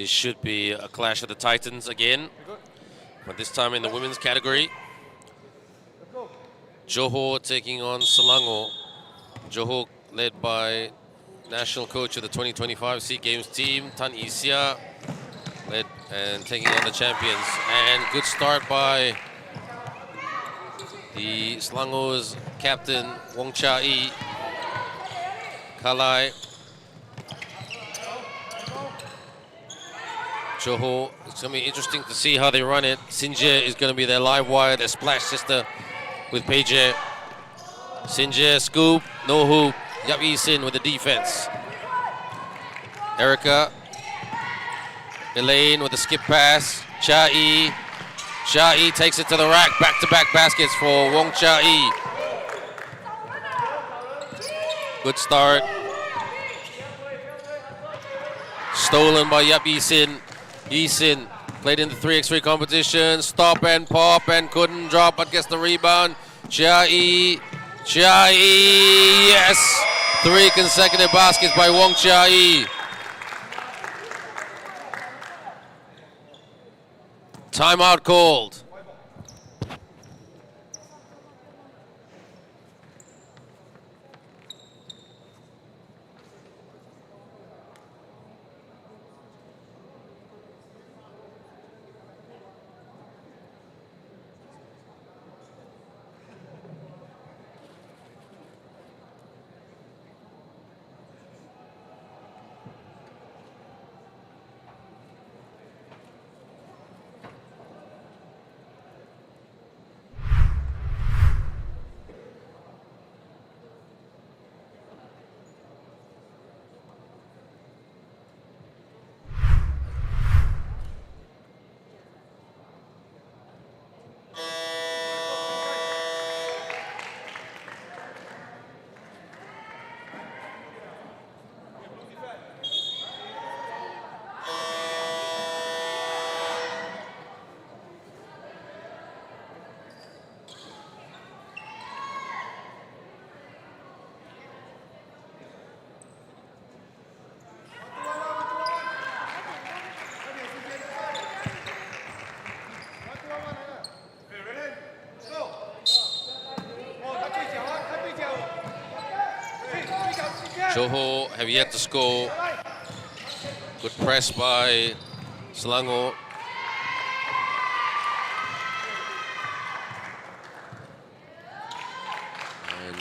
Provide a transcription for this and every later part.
This should be a clash of the Titans again, but this time in the women's category. Johor taking on Selangor. Johor led by national coach of the 2025 SEA Games team, Tan Isia, led and taking on the champions. And good start by the Selangor's captain, Wong Cha-i. Kalai. Johor, it's going to be interesting to see how they run it. Sinje is going to be their live wire, their splash sister with Peje. Sinje, scoop, no hoop. Yap Yi Sin with the defense. Erica. Elaine with the skip pass. Cha-i. Cha-i takes it to the rack. Back-to-back baskets for Wong Cha-i. Good start. Stolen by Yap Yi Sin. Yi Sin played in the 3x3 competition. Stop and pop and couldn't drop but gets the rebound. Cha-i. Cha-i. Yes! 3 consecutive baskets by Wong Cha-i. Timeout called. Johor have yet to score. Good press by Selangor. And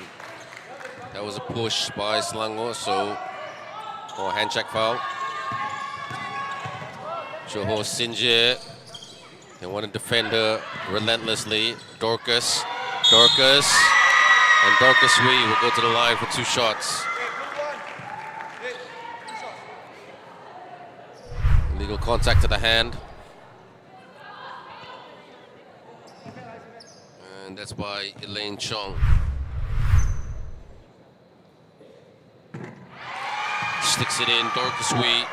that was a push by Selangor, so hand check foul. Johor Sinje. They want to defend her relentlessly. Dorcas. And Dorcas Wee will go to the line for 2 shots. Illegal contact to the hand. And that's by Elaine Chong. Sticks it in, Dorcas Wee.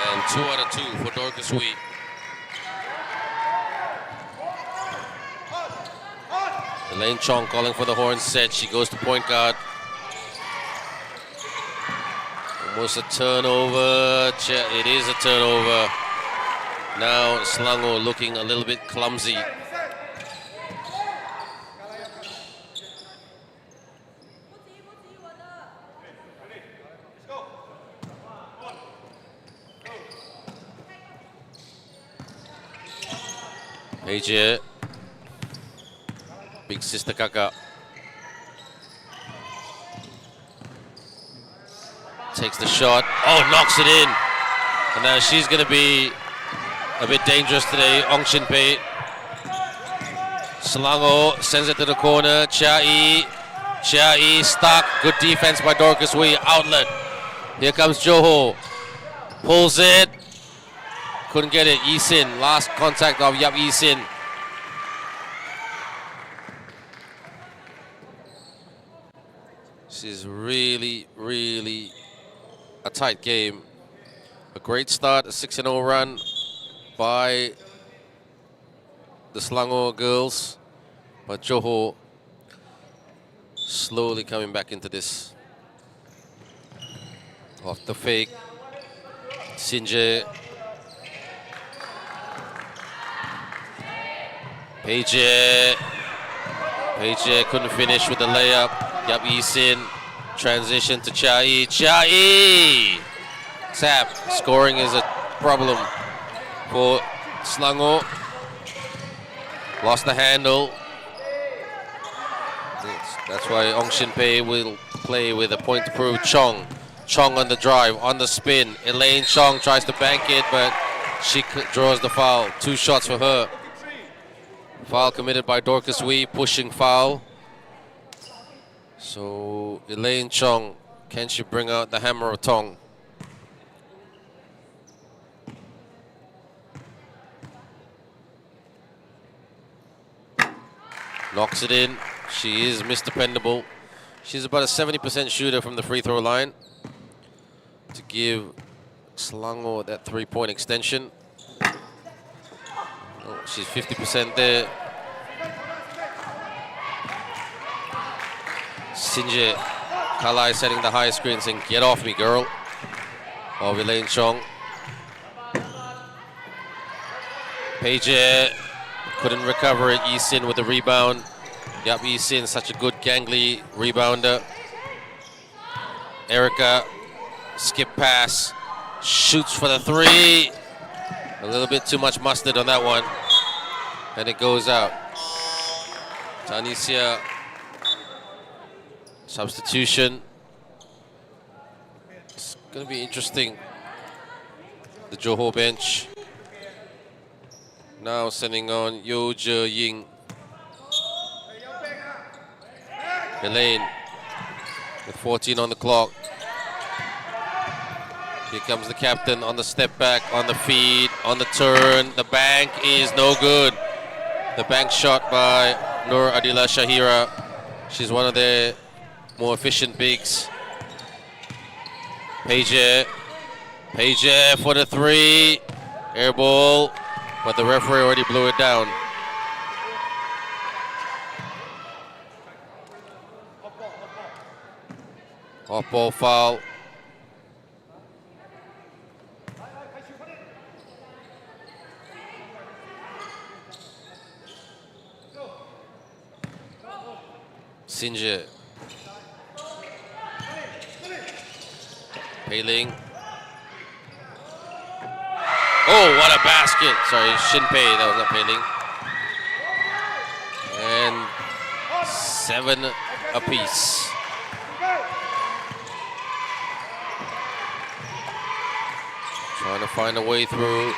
And 2 out of 2 for Dorcas Wee. Elaine Chong calling for the horn set. She goes to point guard. Almost a turnover. It is a turnover. Now Selangor looking a little bit clumsy. Peje. Big sister Kaka. Takes the shot. Oh, knocks it in. And now she's going to be a bit dangerous today. Ong Chin Pei. Selangor sends it to the corner. Cha-i. Cha-i stuck. Good defense by Dorcas Wee. Outlet. Here comes Johor. Pulls it. Couldn't get it. Yi Sin. Last contact of Yap Yi Sin. This is really, really a tight game. A great start, a 6-0 run by the Selangor girls, but Johor slowly coming back into this. Off the fake, Sinje. Peje couldn't finish with the layup. Yap Yisin, transition to Chai. Tap, scoring is a problem for Selangor. Lost the handle. That's why Ong Shin Pei will play with a point to prove. Chong on the drive, on the spin. Elaine Chong tries to bank it, but she draws the foul. 2 shots for her. Foul committed by Dorcas Wee, pushing foul. So Elaine Chong, can she bring out the hammer of Tong? Knocks it in. She is Miss Dependable. She's about a 70% shooter from the free throw line to give Selangor that 3-point extension. Oh, she's 50% there. Sinje Kalai setting the high screen, saying, "Get off me, girl." Of Elaine Chong. Peje couldn't recover it. Yisin with the rebound. Yap Yisin, such a good gangly rebounder. Erica, skip pass, shoots for the 3. A little bit too much mustard on that one, and it goes out. Tanisha, substitution. It's going to be interesting. The Johor bench now sending on Yo Je Ying. Elaine with 14 on the clock. Here comes the captain on the step back, on the feed, on the turn. The bank is no good. The bank shot by Nur Adila Shahira. She's one of their more efficient bigs. Peje for the 3. Air ball, but the referee already blew it down. Off ball foul. Sinje. Pei-Ling. Oh, what a basket. Sorry, Shin Pei, that was not Pei-Ling. And 7 apiece. Trying to find a way through.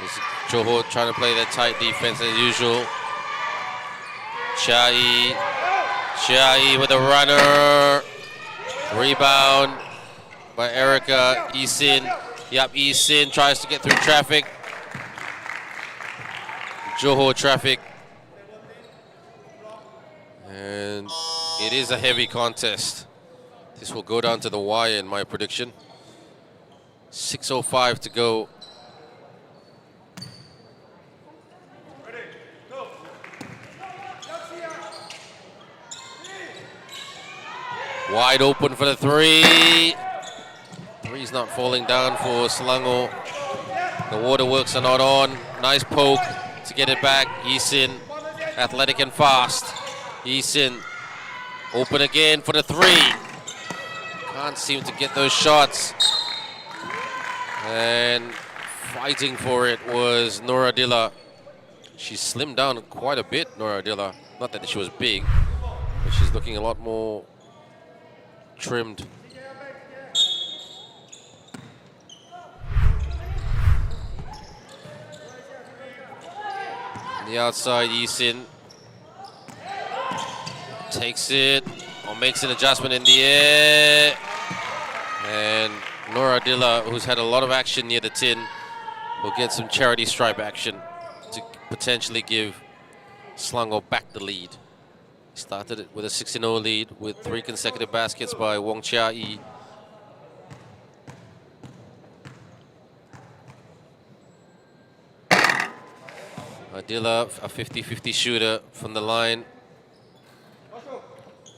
This is Johor trying to play that tight defense as usual. Chai with a runner. Rebound by Erica Yisin. Yap Yisin tries to get through traffic. Johor traffic. And it is a heavy contest. This will go down to the wire in my prediction. 6:05 to go. Wide open for the 3. 3's not falling down for Selangor. The waterworks are not on. Nice poke to get it back. Yisin, athletic and fast. Yisin, open again for the 3. Can't seem to get those shots. And fighting for it was Nur Adila. She slimmed down quite a bit, Nur Adila. Not that she was big, but she's looking a lot more trimmed. On the outside, Yisin takes it or makes an adjustment in the air. And Nur Adila, who's had a lot of action near the tin, will get some charity stripe action to potentially give Selangor back the lead. Started it with a 16-0 lead with 3 consecutive baskets by Wong Chia-Yi. A Adila, a 50-50 shooter from the line.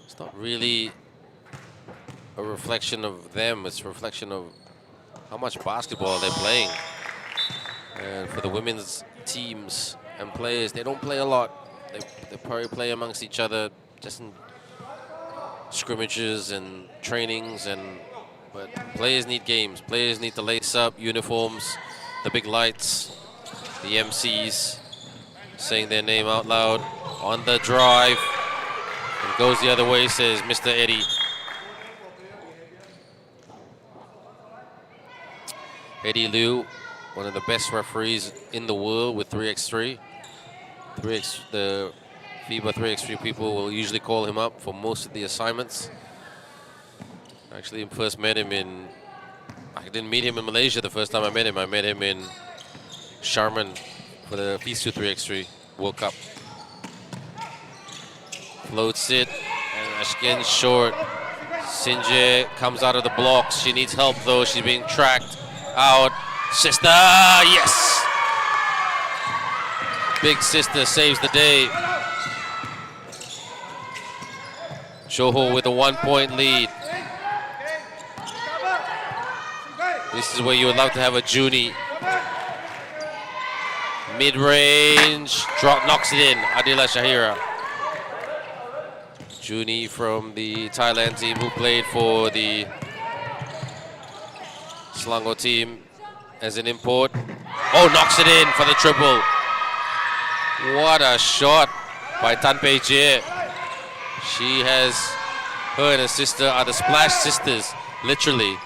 It's not really a reflection of them, it's a reflection of how much basketball they're playing. And for the women's teams and players, they don't play a lot. They probably play amongst each other just in scrimmages and trainings, but players need games. Players need to lace up uniforms, the big lights, the MCs saying their name out loud on the drive. And goes the other way, says Mr. Eddie. Eddie Liu, one of the best referees in the world with 3x3. The FIBA 3x3 people will usually call him up for most of the assignments. Actually, first met him I didn't meet him in Malaysia the first time I met him. I met him in Sharman for the FISU 3x3 World Cup. Floats it, and Ashken short. Sinje comes out of the blocks. She needs help though, she's being tracked out. Sister, yes! Big sister saves the day. Johor with a 1-point lead. This is where you would love to have a Junie. Mid-range, knocks it in. Adila Shahira. Junie from the Thailand team who played for the Selangor team as an import. Oh, knocks it in for the triple. What a shot by Tan Pei Jie. Her and her sister are the Splash Sisters, literally.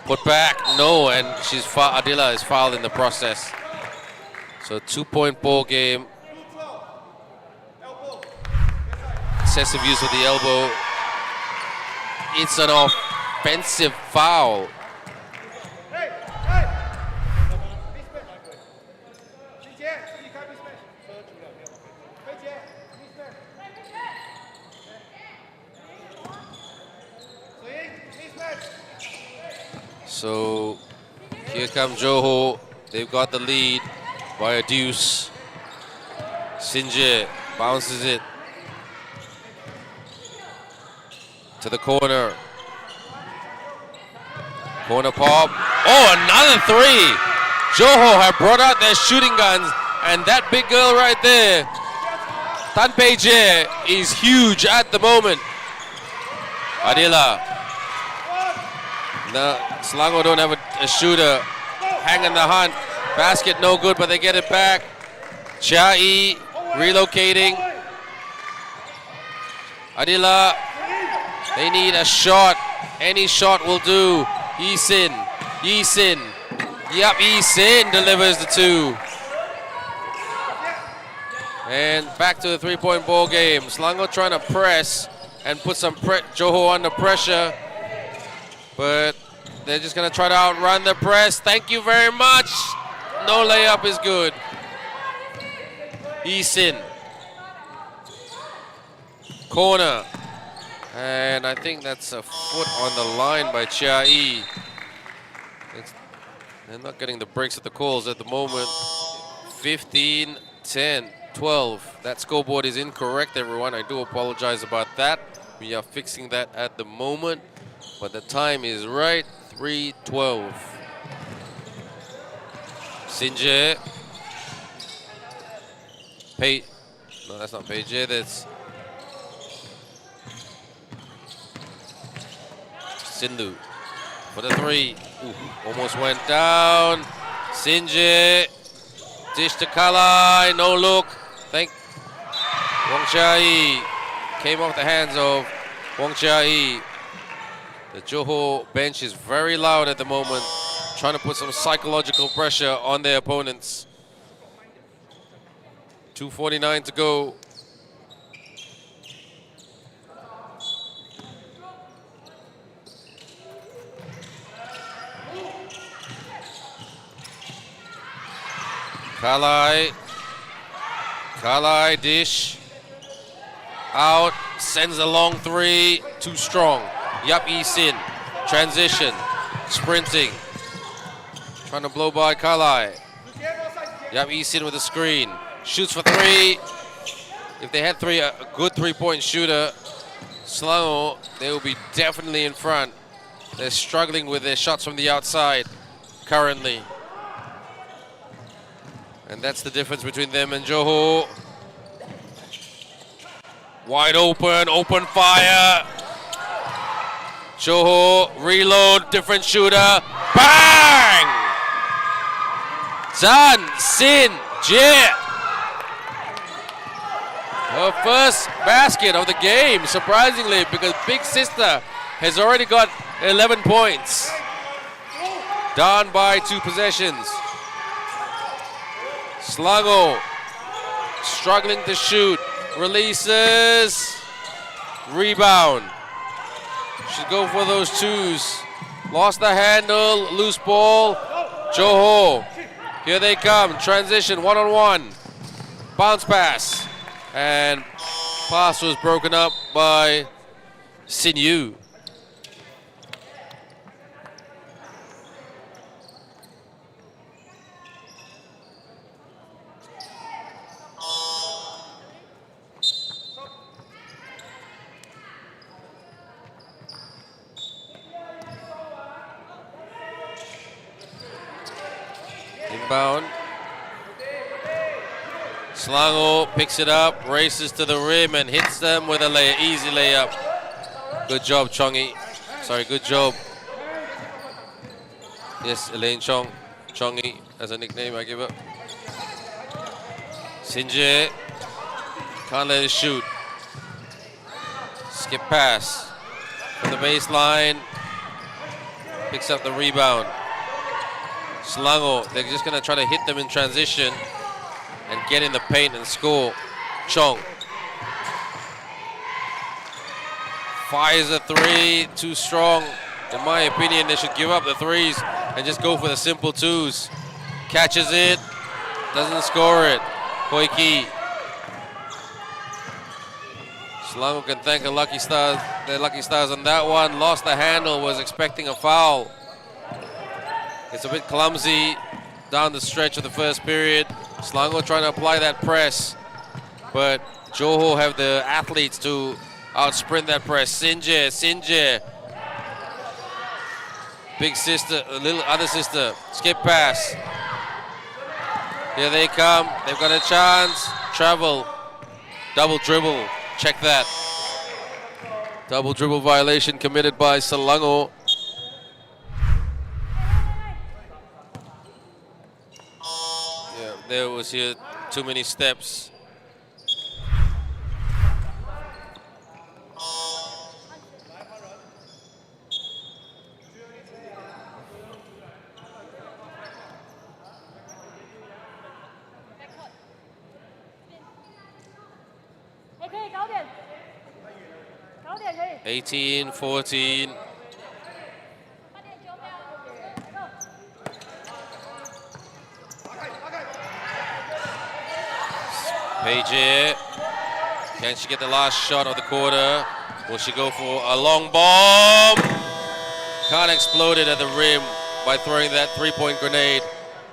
Put back, no, and Adila is fouled in the process. So 2-point ball game. Excessive use of the elbow. It's an offensive foul. So here comes Johor. They've got the lead by a deuce. Sinje bounces it to the corner. Corner pop. Oh, another three. Johor have brought out their shooting guns, and that big girl right there, Tan Pei Jie, is huge at the moment. Adila. No, Selangor don't have a shooter. Hanging the hunt. Basket no good, but they get it back. Chai relocating. Adila, they need a shot. Any shot will do. Yisin. Yep, Yisin delivers the two. And back to the 3-point ball game. Selangor trying to press and put some Johor under pressure. But they're just going to try to outrun the press. Thank you very much. No layup is good. Yisin. Corner. And I think that's a foot on the line by Chai. They're not getting the breaks at the calls at the moment. 15, 10, 12. That scoreboard is incorrect, everyone. I do apologize about that. We are fixing that at the moment. But the time is right. 3:12. Sinje. No, that's not Pei. That's Sindhu for the three. Ooh, almost went down. Sinje. Dish to Kalai. No look. Wong Chai. Came off the hands of Wong Chai. The Johor bench is very loud at the moment, trying to put some psychological pressure on their opponents. 2:49 to go. Kalai dish. Out, sends a long three, too strong. Yap Yisin, transition, sprinting. Trying to blow by Kalai. Yap Eason with a screen. Shoots for three. If they had a good three-point shooter, Selangor, they will be definitely in front. They're struggling with their shots from the outside currently. And that's the difference between them and Johor. Wide open, open fire. Johor, reload, different shooter. Bang! Zan Sin Jie. Her first basket of the game, surprisingly, because Big Sister has already got 11 points. Down by 2 possessions. Selangor struggling to shoot. Releases. Rebound. Should go for those twos. Lost the handle. Loose ball. Johor. Here they come. Transition one-on-one. Bounce pass. And pass was broken up by Sin Yu. Inbound. Selangor picks it up, races to the rim and hits them with a easy layup. Good job, Chongi. Sorry, good job. Yes, Elaine Chong. Chongi as a nickname I give up. Sinje can't let it shoot. Skip pass from the baseline. Picks up the rebound. Selangor, they're just going to try to hit them in transition and get in the paint and score. Chong fires a three, too strong. In my opinion, they should give up the threes and just go for the simple twos. Catches it, doesn't score it. Hoi Ki. Selangor can thank their lucky stars on that one. Lost the handle, was expecting a foul. It's a bit clumsy down the stretch of the first period. Selangor trying to apply that press, but Johor have the athletes to outsprint that press. Sinje. Big sister, little other sister, skip pass. Here they come, they've got a chance. Travel, double dribble, check that. Double dribble violation committed by Selangor. There was here too many steps. Okay, 18-14. Paige, can she get the last shot of the quarter? Will she go for a long bomb? Can't explode it at the rim by throwing that three-point grenade.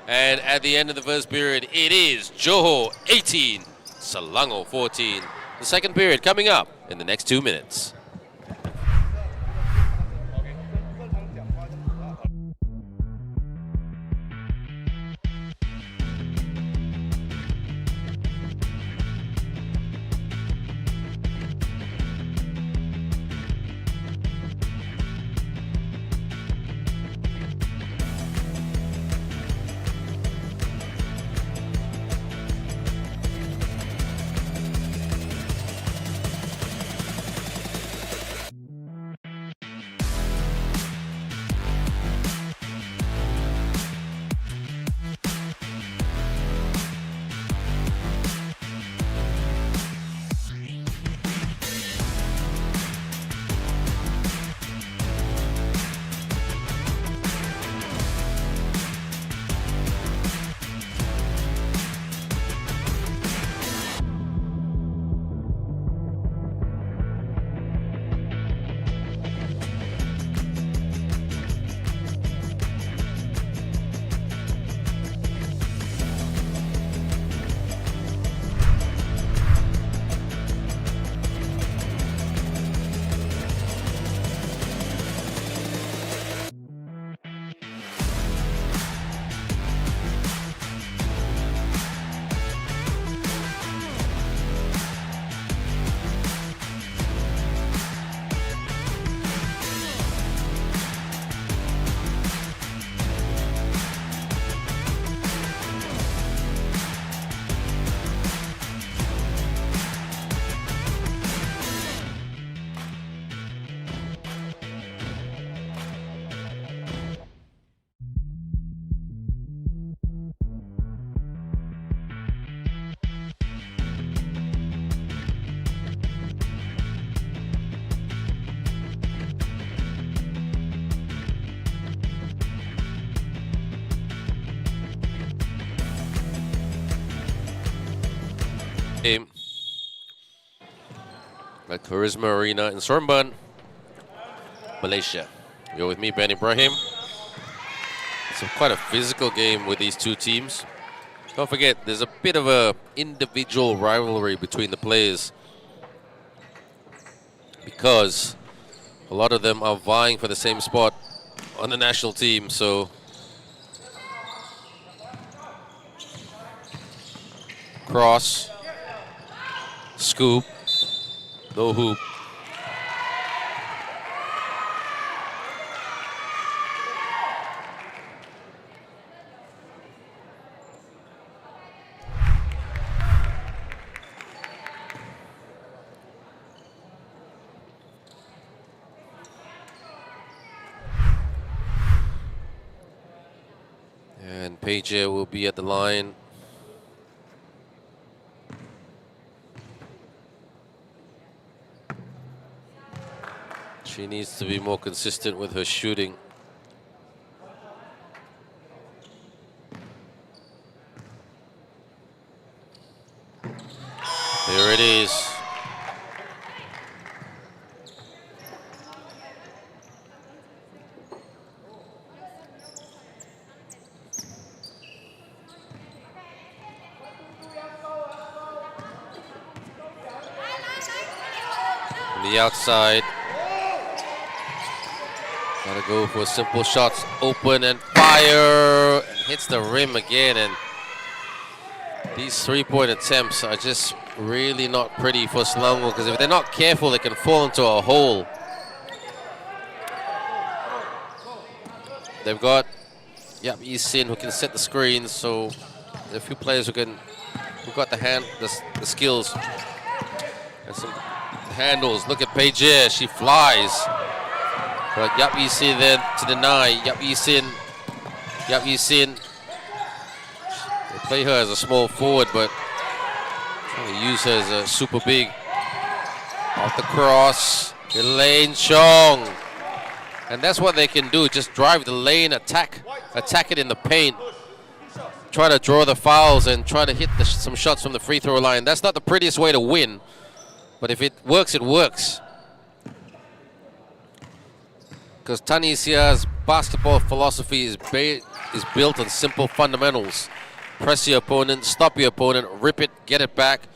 And at the end of the first period, it is Johor 18, Selangor 14. The second period coming up in the next 2 minutes. at Charisma Arena in Seremban, Malaysia. You're with me, Ben Ibrahim. It's quite a physical game with these two teams. Don't forget, there's a bit of a individual rivalry between the players because a lot of them are vying for the same spot on the national team. So cross, scoop, no hoop. And Paige will be at the line. She needs to be more consistent with her shooting. There it is. On the outside. Gotta go for simple shots, open and fire, and hits the rim again. And these three-point attempts are just really not pretty for Selangor, because if they're not careful, they can fall into a hole. They've got Yap Yi Sin who can set the screens, so there are a few players who've got the skills and some handles. Look at Paige, she flies. But Yap Yi Sin then to deny. Yap Yi Sin. They play her as a small forward, but trying to use her as a super big. Off the cross, Elaine Chong. And that's what they can do, just drive the lane, attack it in the paint. Try to draw the fouls and try to hit some shots from the free throw line. That's not the prettiest way to win, but if it works, it works. Because Tanisia's basketball philosophy is built on simple fundamentals. Press your opponent, stop your opponent, rip it, get it back,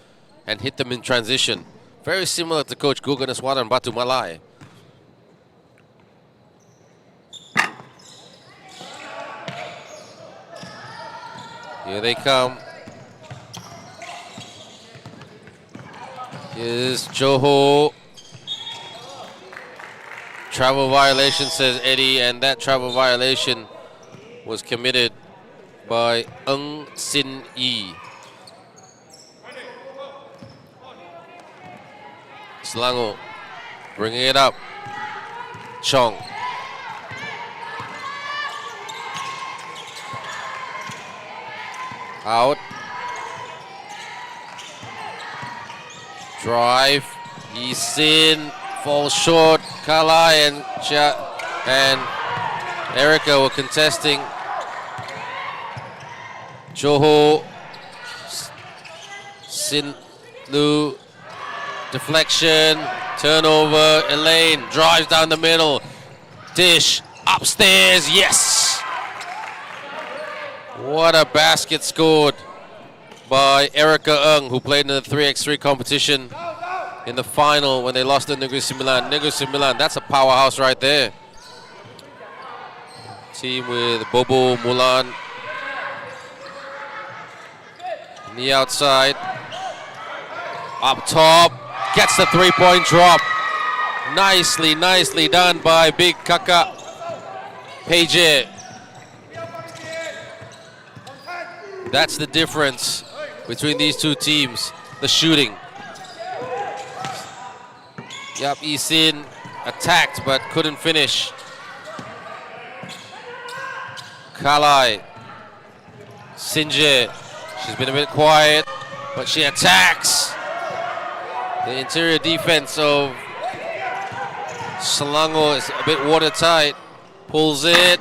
and hit them in transition. Very similar to Coach Guganeswara and Batu Malai. Here they come. Here's Johor. Travel violation, says Eddie, and that travel violation was committed by Ng Sin Yi. Selangor bringing it up. Chong. Out. Drive. Yi Sin falls short. Kalai and Erica were contesting. Johor. Sin Lu. Deflection. Turnover. Elaine drives down the middle. Dish. Upstairs. Yes! What a basket scored by Erica Ng, who played in the 3x3 competition in the final when they lost to Negeri Sembilan. Negeri Sembilan, that's a powerhouse right there. Team with Bobo, Mulan. On the outside. Up top. Gets the three-point drop. Nicely done by Big Kaka Paige. That's the difference between these two teams, the shooting. Yap Yi Sin attacked but couldn't finish. Kalai. Sinje. She's been a bit quiet, but she attacks. The interior defense of Selangor is a bit watertight. Pulls it.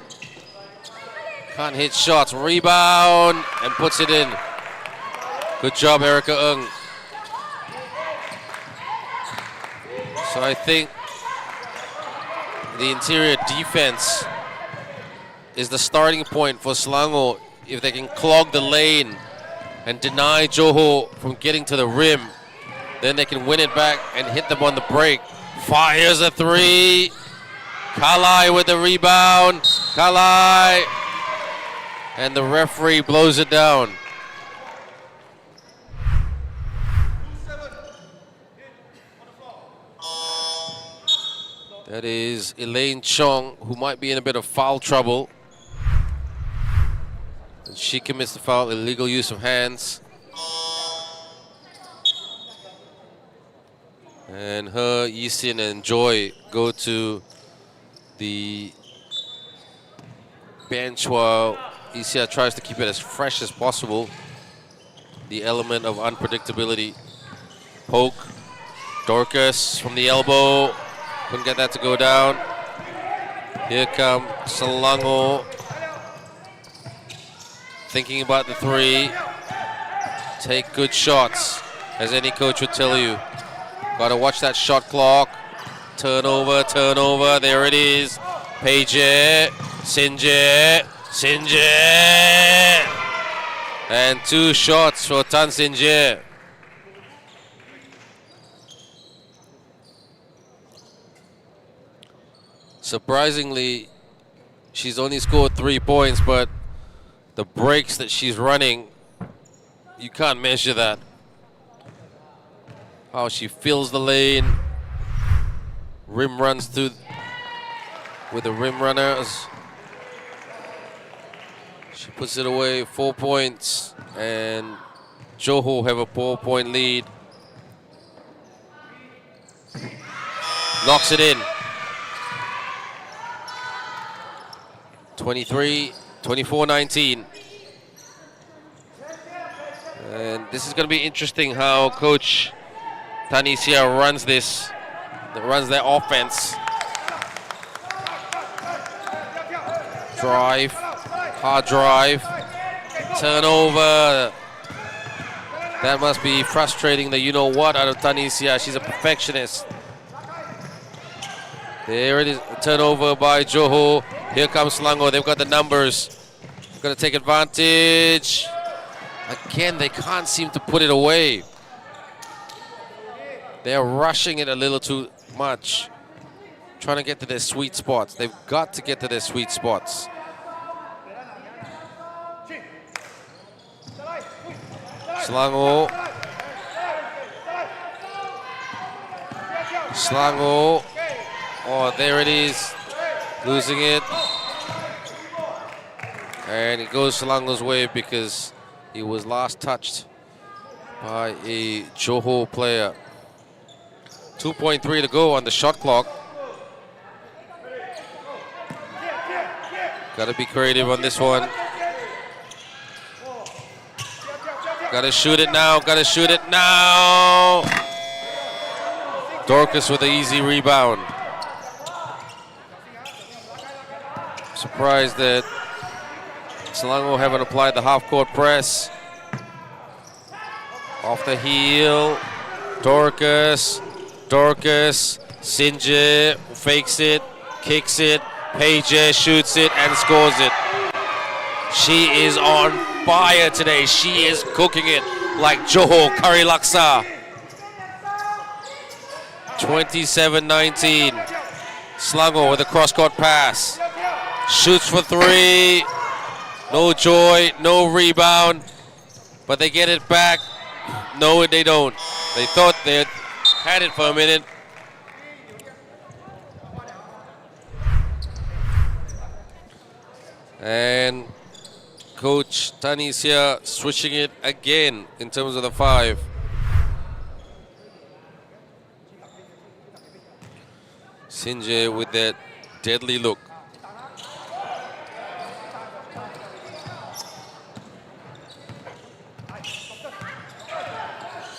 Can't hit shots. Rebound and puts it in. Good job, Erica Ng. So I think the interior defense is the starting point for Selangor. If they can clog the lane and deny Johor from getting to the rim, then they can win it back and hit them on the break. Fires a three. Kalai with the rebound. Kalai. And the referee blows it down. That is Elaine Chong, who might be in a bit of foul trouble. And she commits the foul, illegal use of hands. And her, Yisin, and Joy go to the bench while Isia tries to keep it as fresh as possible. The element of unpredictability. Poke. Dorcas from the elbow. Couldn't get that to go down. Here come Selangor. Thinking about the three. Take good shots, as any coach would tell you. Gotta watch that shot clock. Turnover, turnover. There it is. Paige, Sinje, Sinje. And 2 shots for Tan Sinje. Surprisingly, she's only scored 3 points, but the breaks that she's running, you can't measure that. How she fills the lane, rim runs through with the rim runners. She puts it away, 4 points, and Johor have a 4-point lead. Knocks it in. 24-19. And this is going to be interesting how Coach Tanisia runs their offense. Drive, hard drive, turnover. That must be frustrating, the you-know-what out of Tanisia. She's a perfectionist. There it is, turnover by Johor. Here comes Selangor, they've got the numbers. Got to take advantage. Again, they can't seem to put it away. They're rushing it a little too much. Trying to get to their sweet spots. They've got to get to their sweet spots. Selangor. Selangor. Oh, there it is. Losing it. And it goes Selangor's way because he was last touched by a Johor player. 2.3 to go on the shot clock. Gotta be creative on this one. Gotta shoot it now, gotta shoot it now. Dorcas with an easy rebound. Surprised that Selangor haven't applied the half-court press. Off the heel, Dorcas, Sinje fakes it, kicks it, Paige shoots it and scores it. She is on fire today. She is cooking it like Johor curry laksa. 27-19. Selangor with a cross-court pass. Shoots for 3. No joy, no rebound. But they get it back. No, they don't. They thought they had it for a minute. And Coach Tanisia switching it again in terms of the 5. Sinje with that deadly look.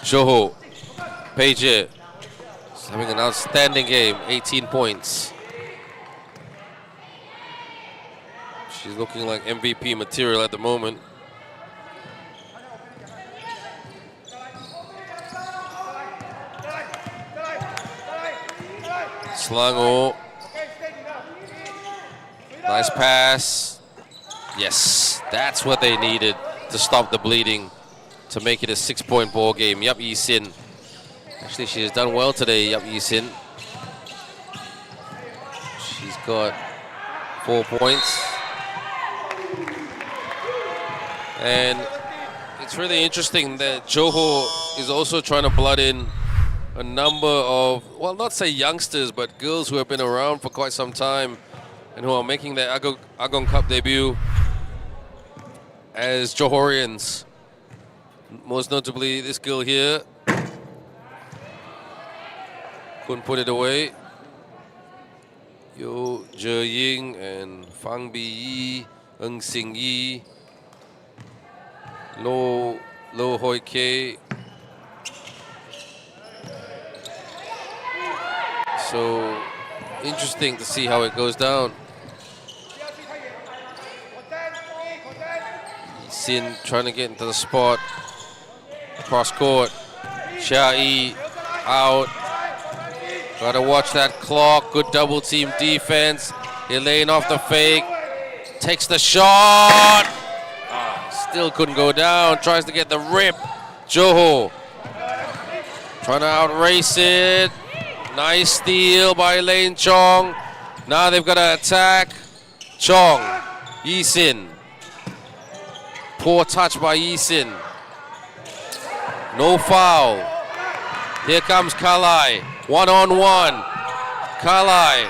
Johor, Paige, having an outstanding game, 18 points. She's looking like MVP material at the moment. Selangor. Nice pass. Yes, that's what they needed to stop the bleeding, to make it a 6-point ball game. Yap Yi Sin. Actually, she has done well today, Yap Yi Sin. She's got 4 points. And it's really interesting that Johor is also trying to blood in a number of, well, not say youngsters, but girls who have been around for quite some time and who are making their Agong Cup debut as Johorians. Most notably, this girl here. Couldn't put it away. Yo Je Ying and Fang Bi Yi, Ng Sing Yi, Lo Hoi Kei. So interesting to see how it goes down. Sin trying to get into the spot. Cross court. Chia Yi out. Gotta watch that clock. Good double team defense. Elaine off the fake. Takes the shot. Still couldn't go down. Tries to get the rip. Johor trying to outrace it. Nice steal by Elaine Chong. Now they've got to attack. Chong. Yi Sin. Poor touch by Yi Sin. No foul. Here comes Kalai. 1-on-1. Kalai.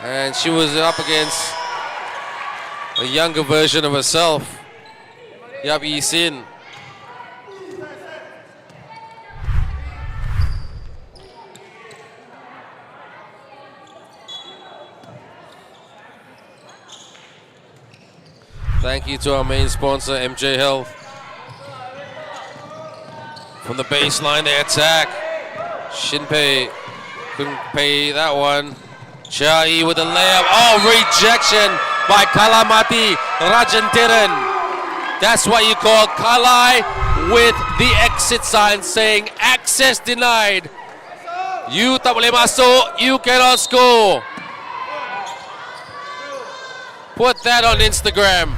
And she was up against a younger version of herself. Yap Yi Sin. Thank you to our main sponsor, MJ Health. From the baseline, they attack. Shinpei couldn't pay that one. Chia Yi with a layup. Oh, rejection by Kalamati Rajantiran. That's what you call Kalai with the exit sign saying access denied. You tak boleh masuk, you cannot score. Put that on Instagram.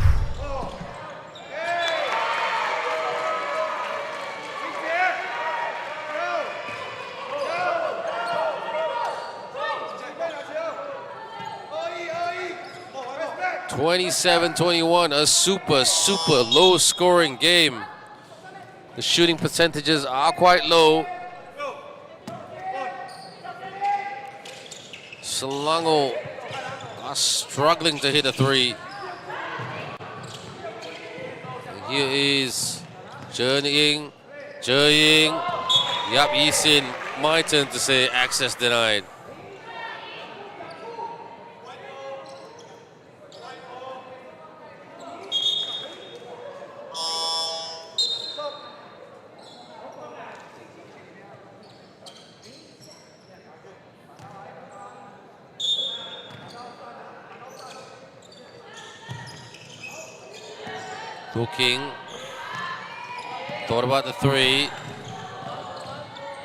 (27-21), a super low scoring game. The shooting percentages are quite low. Selangor are struggling to hit a three. And here is Je Ying, Yap Yi Sin. My turn to say access denied. Booking. Thought about the three.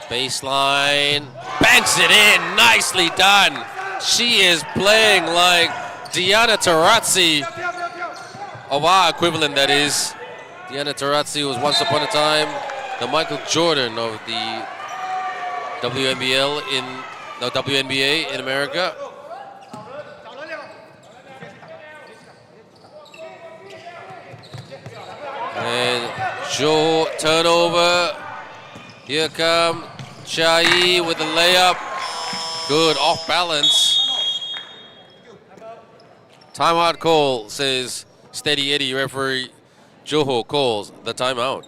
Baseline. Banks it in. Nicely done. She is playing like Diana Taurasi. Of our equivalent, that is. Diana Taurasi was once upon a time the Michael Jordan of the WNBA in America. And Joe turnover. Here come Chia Yi with the layup. Good, off balance. Timeout call, says Steady Eddie. Referee Johor calls the timeout.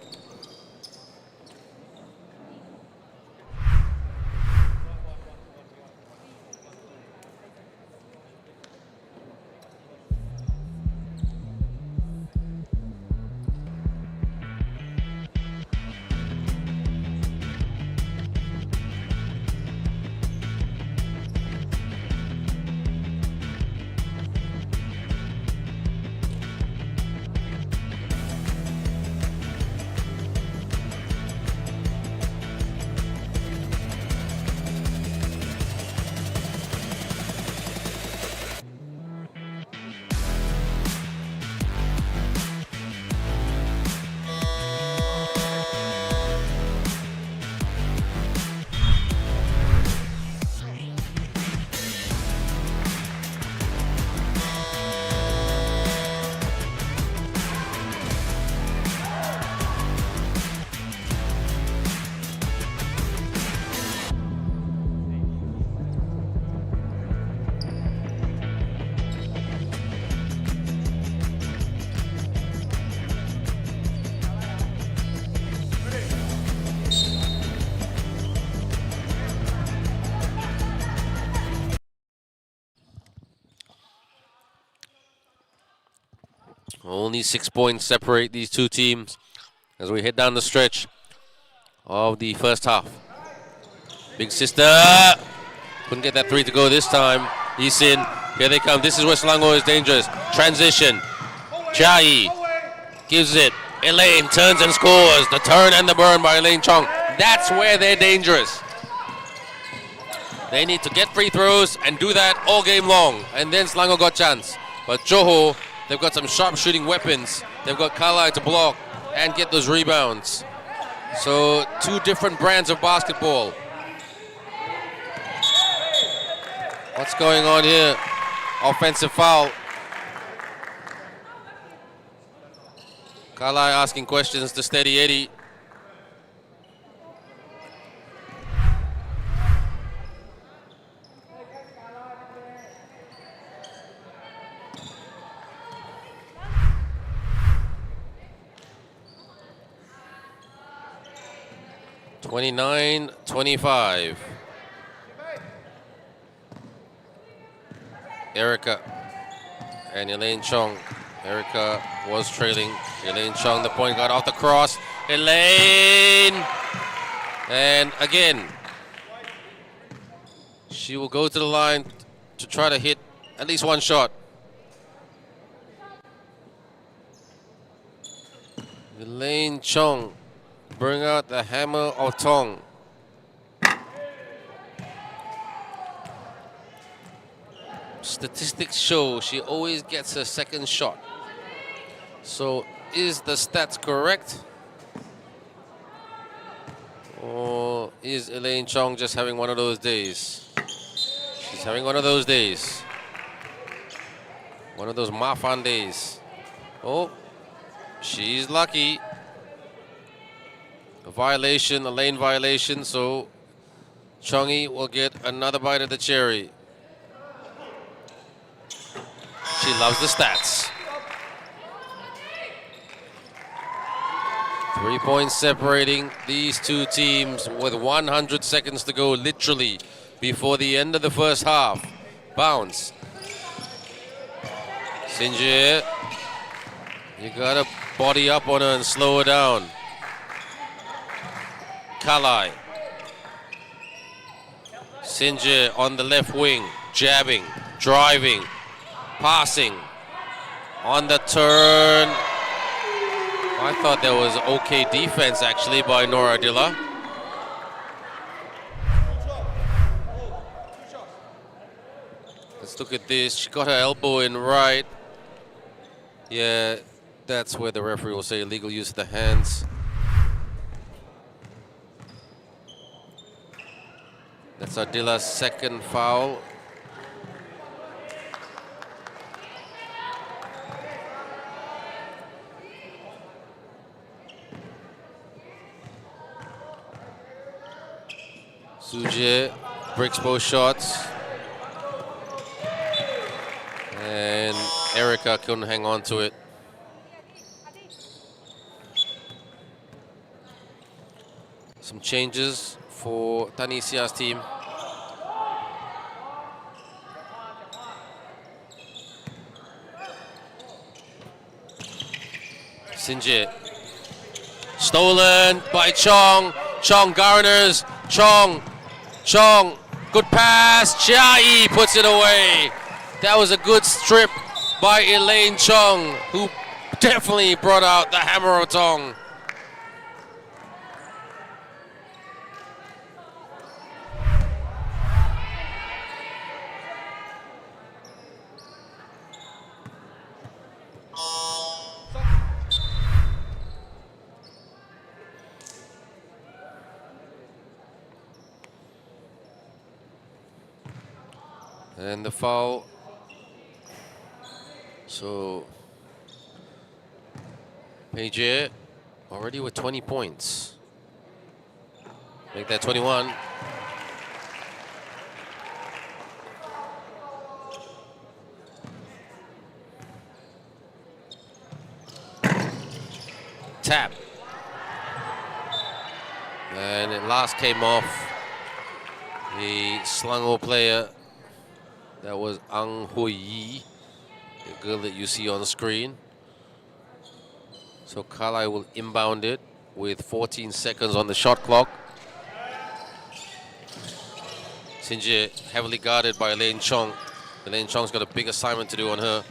Only 6 points separate these two teams as we head down the stretch of the first half. Big sister couldn't get that three to go this time. Isin, here they come. This is where Selangor is dangerous. Transition. Chai gives it. Elaine turns and scores. The turn and the burn by Elaine Chong. That's where they're dangerous. They need to get free throws and do that all game long. And then Selangor got chance. But Johor, they've got some sharp shooting weapons. They've got Kalai to block and get those rebounds. So two different brands of basketball. What's going on here? Offensive foul. Kalai asking questions to Steady Eddie. (29-25). Erica and Elaine Chong. Erica was trailing. Elaine Chong, the point guard, off the cross. Elaine! And again, she will go to the line to try to hit at least one shot. Elaine Chong, bring out the hammer of Tong. Statistics show she always gets her second shot. So is the stats correct? Or is Elaine Chong just having one of those days? She's having one of those days. One of those Mafan days. Oh, she's lucky. A violation, a lane violation, so Chongi will get another bite of the cherry. She loves the stats. 3 points separating these two teams with 100 seconds to go, literally, before the end of the first half. Bounce. Sinjir, you gotta body up on her and slow her down. Kalai. Sinjir on the left wing, jabbing, driving, passing. On the turn. I thought there was okay defense actually by Nora Dilla. Let's look at this. She got her elbow in right. Yeah, that's where the referee will say illegal use of the hands. That's Adila's second foul. Suje breaks both shots. And Erica couldn't hang on to it. Some changes for Tanisia's team. Sinjit. Stolen by Chong. Chong garners. Chong. Good pass. Chai puts it away. That was a good strip by Elaine Chong, who definitely brought out the hammer of Tong. And the foul. So Page already with 20 points. Make that 21. Tap. And it last came off the Selangor player. That was Ang Hui Yi, the girl that you see on the screen. So Kalai will inbound it with 14 seconds on the shot clock. Sinje heavily guarded by Elaine Chong. Elaine Chong's got a big assignment to do on her.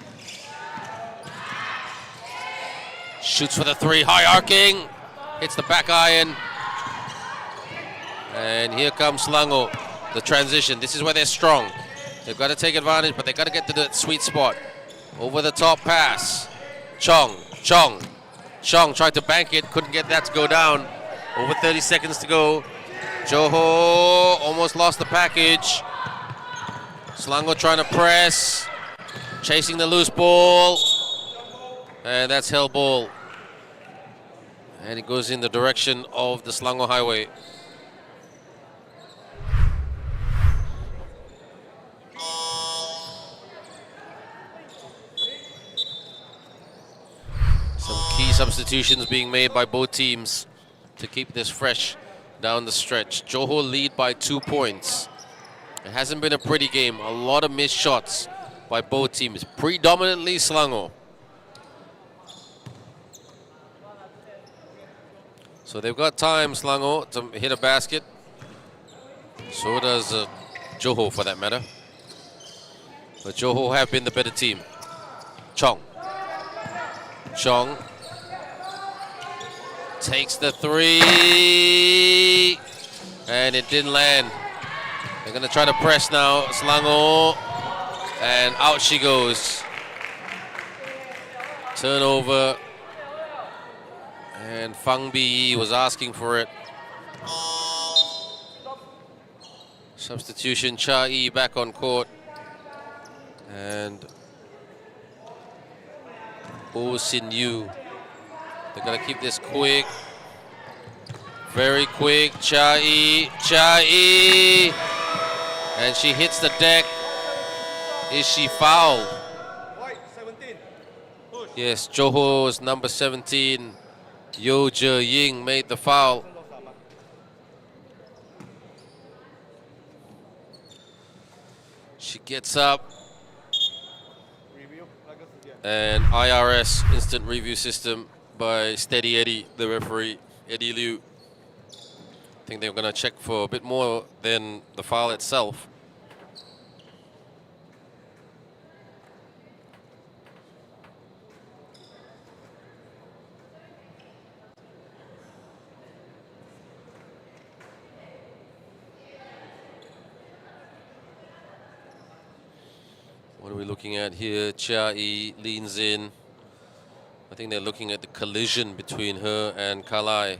Shoots for the three, high arcing. Hits the back iron. And here comes Selangor, the transition. This is where they're strong. They've got to take advantage, but they've got to get to the sweet spot. Over the top pass. Chong tried to bank it, couldn't get that to go down. Over 30 seconds to go. Johor almost lost the package. Selangor trying to press. Chasing the loose ball. And that's held ball. And it goes in the direction of the Selangor Highway. Some key substitutions being made by both teams to keep this fresh down the stretch. Johor lead by 2 points. It hasn't been a pretty game. A lot of missed shots by both teams. Predominantly Selangor. So they've got time, Selangor, to hit a basket. So does Johor, for that matter. But Johor have been the better team. Chong takes the three. And it didn't land. They're going to try to press now, Selangor. And out she goes. Turnover. And Fang Bi was asking for it. Substitution, Cha Yi back on court. And Oh Sin Yu. They're going to keep this quick. Very quick. Cha Yi. And she hits the deck. Is she fouled? Yes, Johor's number 17. Yo Je Ying made the foul. She gets up. And IRS, instant review system by Steady Eddie, the referee, Eddie Liu. I think they're going to check for a bit more than the foul itself. What are we looking at here? Cha Yi leans in. I think they're looking at the collision between her and Kalai.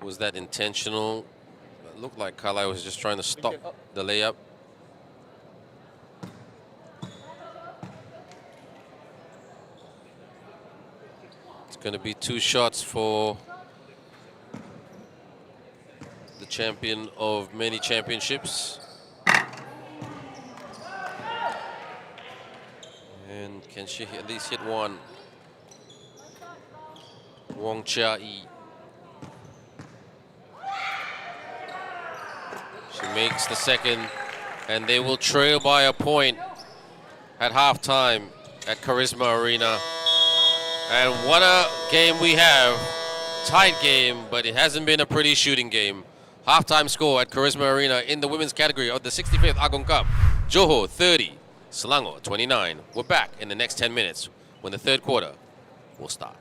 Was that intentional? It looked like Kalai was just trying to stop the layup. It's going to be 2 shots for the champion of many championships. And can she at least hit one? Wong Cha Yi. She makes the second, and they will trail by a point at halftime at Charisma Arena. And what a game we have. Tight game, but it hasn't been a pretty shooting game. Halftime score at Charisma Arena in the women's category of the 65th Agong Cup. Johor 30, Selangor 29. We're back in the next 10 minutes when the third quarter will start.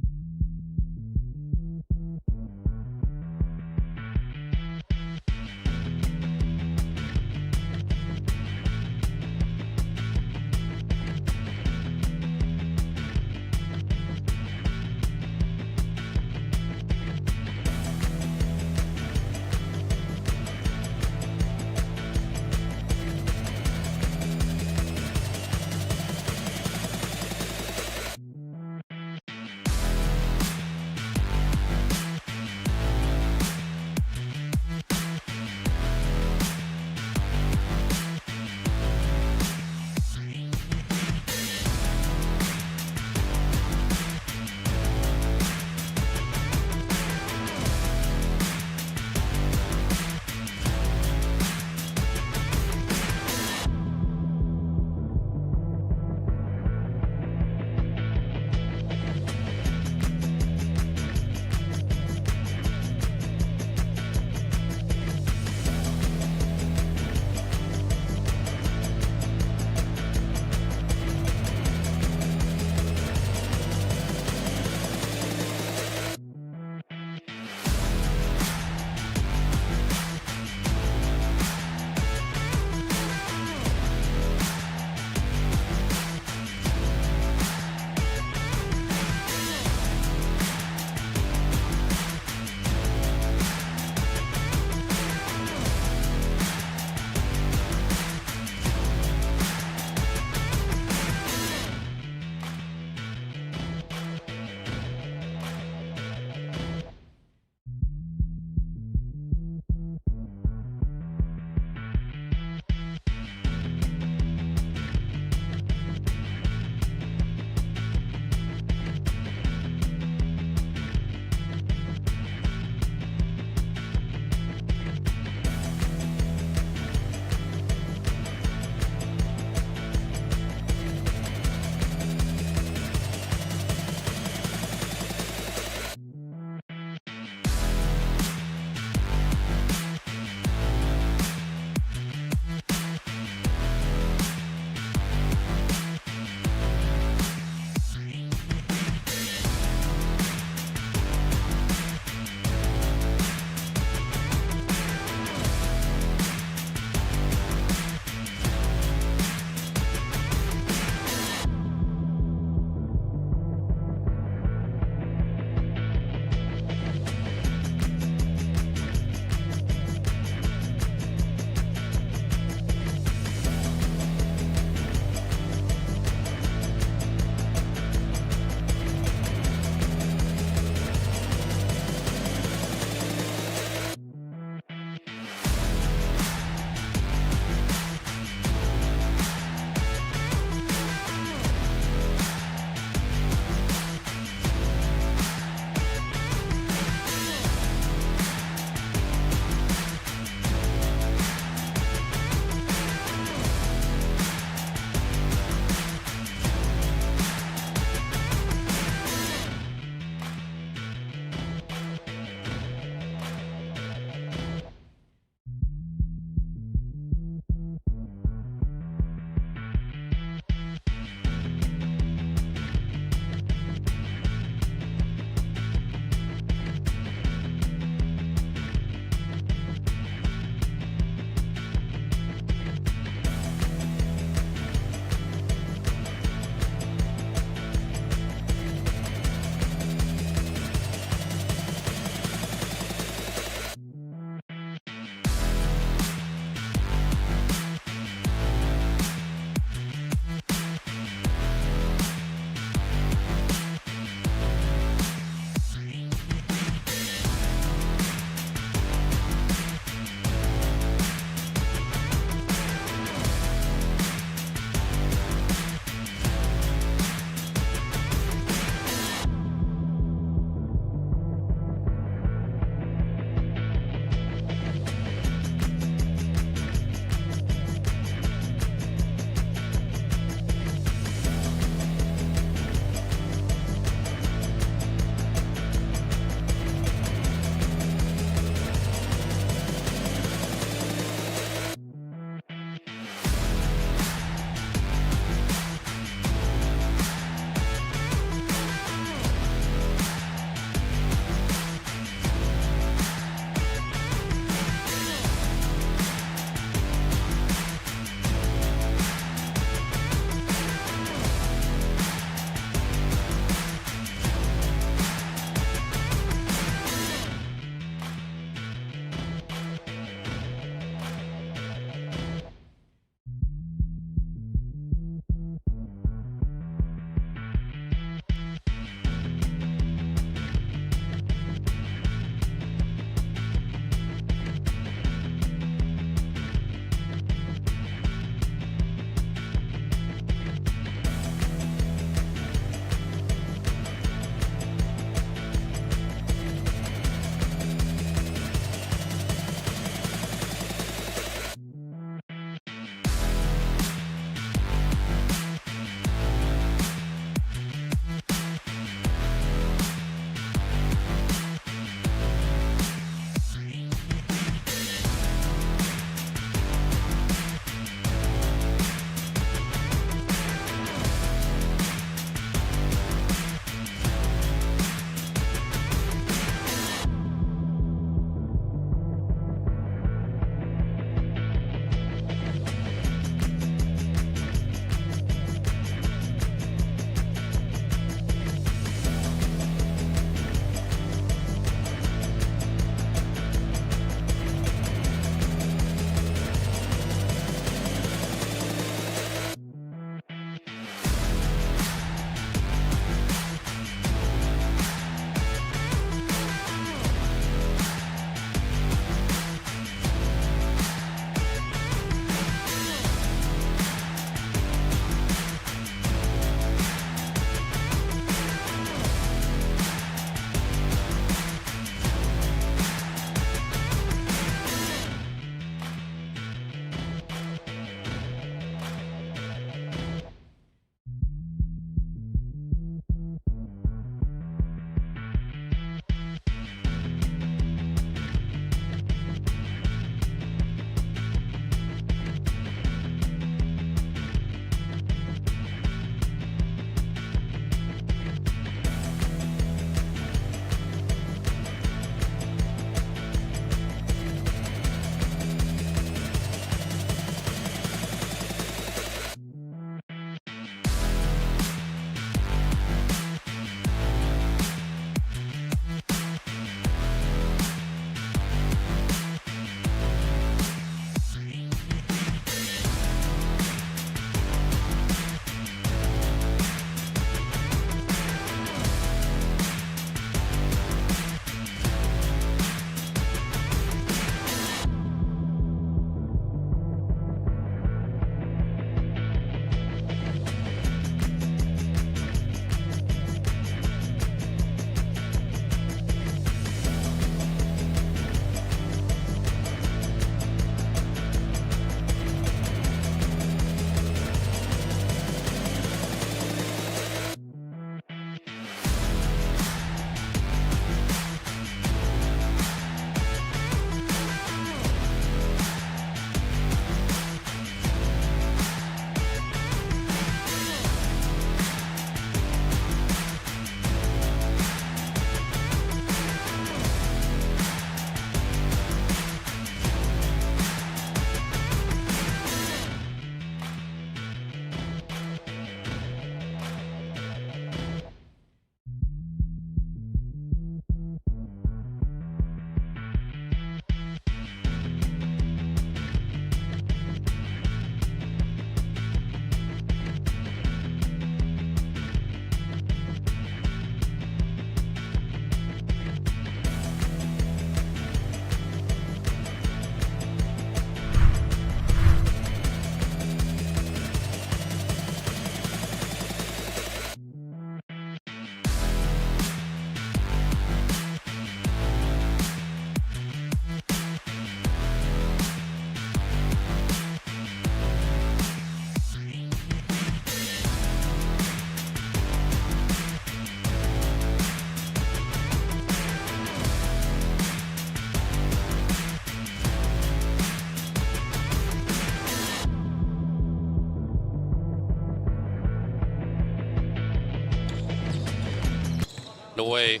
away.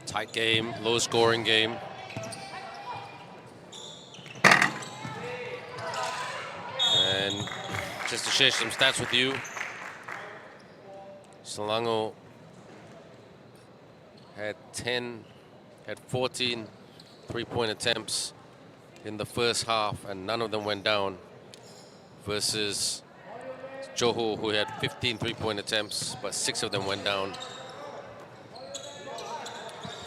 Tight game, low scoring game. And just to share some stats with you, Selangor had 14 three-point attempts in the first half, and none of them went down, versus Johor, who had 15 three-point attempts, but 6 of them went down.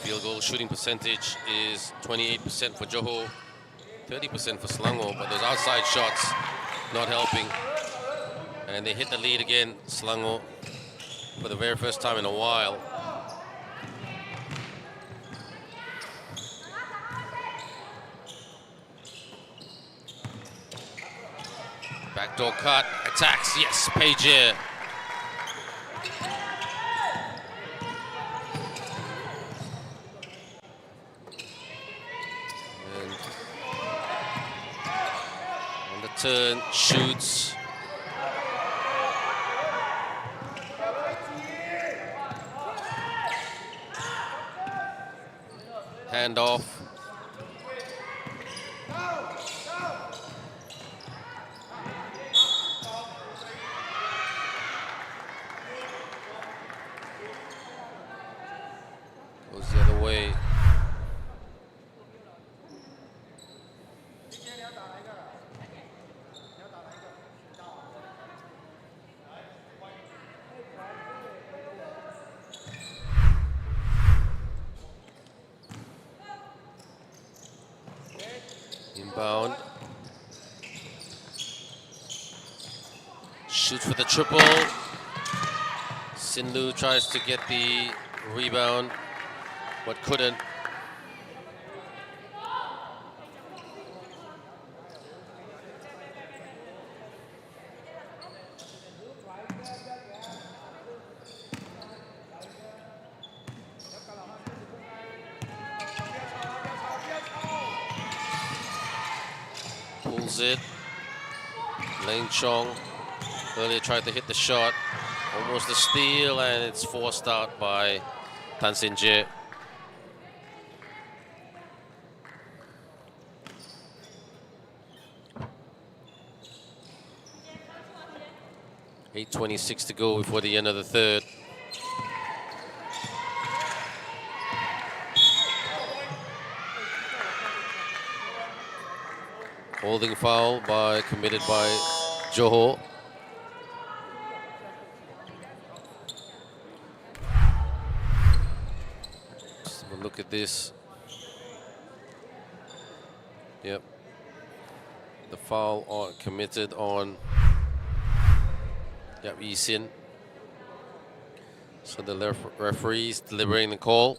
Field goal shooting percentage is 28% for Johor, 30% for Selangor, but those outside shots not helping. And they hit the lead again, Selangor, for the very first time in a while. Backdoor cut, attacks, yes, Pager. And on the turn, shoots. Handoff. Goes the other way. Inbound. Shoots for the triple. Sindhu tries to get the rebound, but couldn't. Pulls it. Lane Chong earlier tried to hit the shot. Almost a steal, and it's forced out by Tan Sin Jie. .8:26 to go before the end of the third. Holding foul committed by Johor. Just have a look at this. Yep. The foul committed on Yap Yi Sin. So the referee's deliberating the call.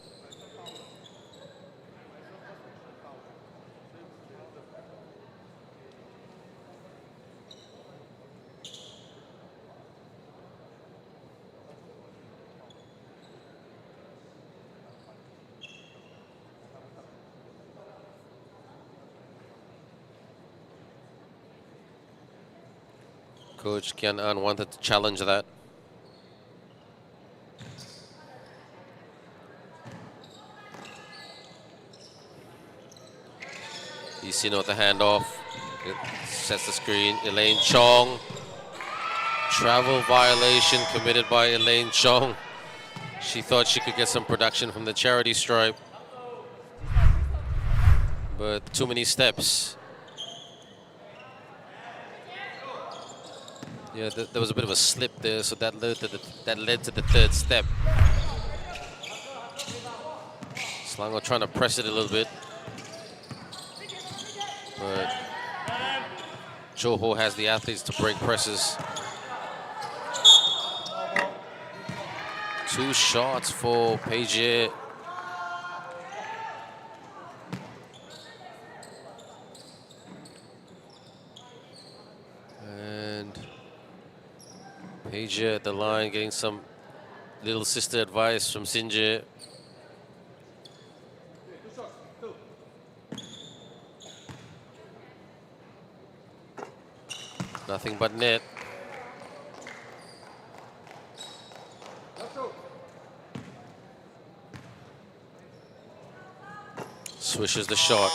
Coach Kian An wanted to challenge that. Isino at the handoff. It sets the screen. Elaine Chong. Travel violation committed by Elaine Chong. She thought she could get some production from the charity stripe, but too many steps. Yeah, there was a bit of a slip there, so that led to the third step. Selangor trying to press it a little bit, but Johor has the athletes to break presses. 2 shots for Pager. And Pager at the line getting some little sister advice from Sinje. Nothing but net. Swishes the shot.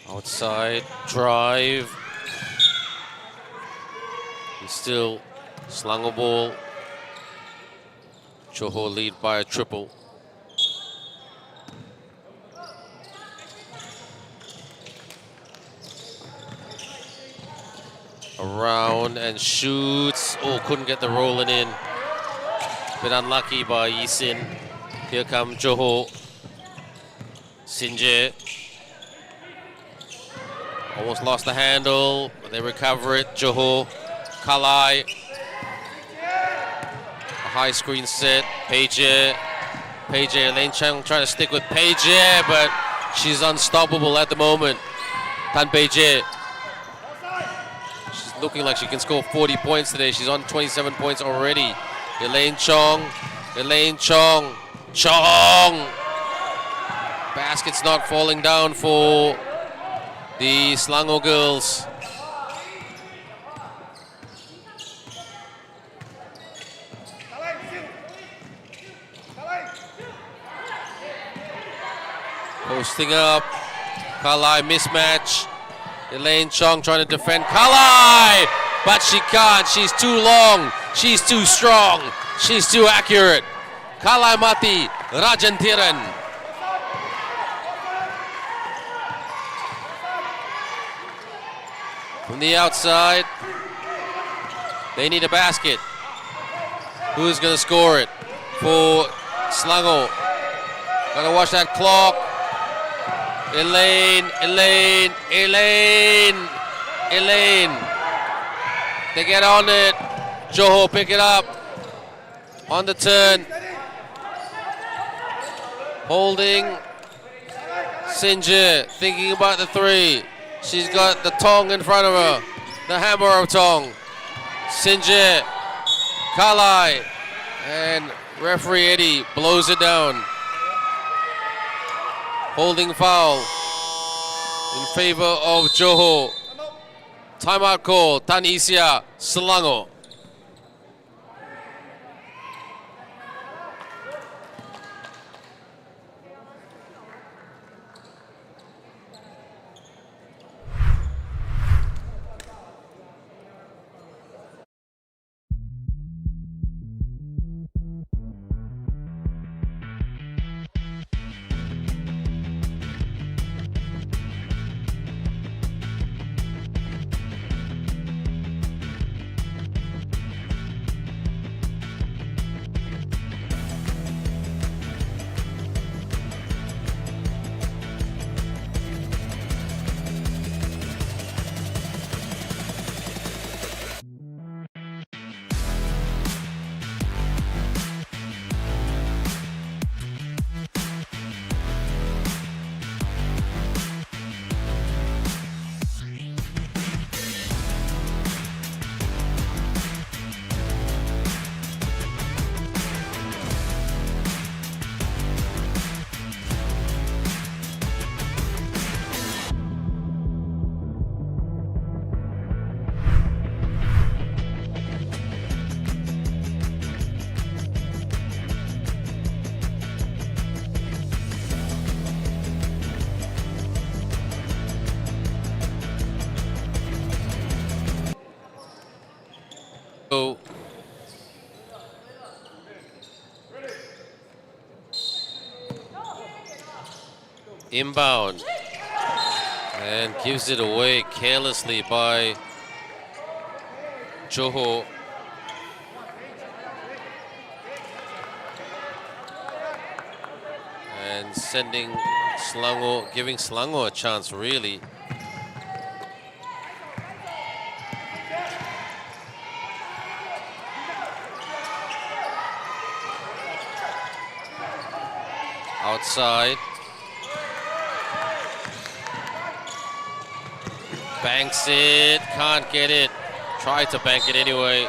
Outside drive. And still Selangor ball. Johor lead by a triple. Around and shoots. Oh, couldn't get the rolling in. Bit unlucky by Yisin. Here come Johor. Sinje. Almost lost the handle, but they recover it. Johor. Kalai. A high screen set. Peje. Lane Chang trying to stick with Peje, but she's unstoppable at the moment. Tan Peje. She's looking like she can score 40 points today. She's on 27 points already. Elaine Chong. Basket's not falling down for the Selangor girls. Posting up. Kalai mismatch. Elaine Chong trying to defend Kalai, but she can't. She's too long. She's too strong. She's too accurate. Kalai mati Rajantiran. From the outside, they need a basket. Who's going to score it for Selangor? Got to watch that clock. Elaine. They get on it. Johor pick it up. On the turn. Holding. Sinje thinking about the three. She's got the tong in front of her. The hammer of tong. Sinje. Kalai. And referee Eddie blows it down. Holding foul in favor of Johor. Timeout call. Tan Isia, Selangor. Inbound. And gives it away carelessly by Johor. And sending Selangor, giving Selangor a chance really. Outside. Banks it, can't get it. Tried to bank it anyway.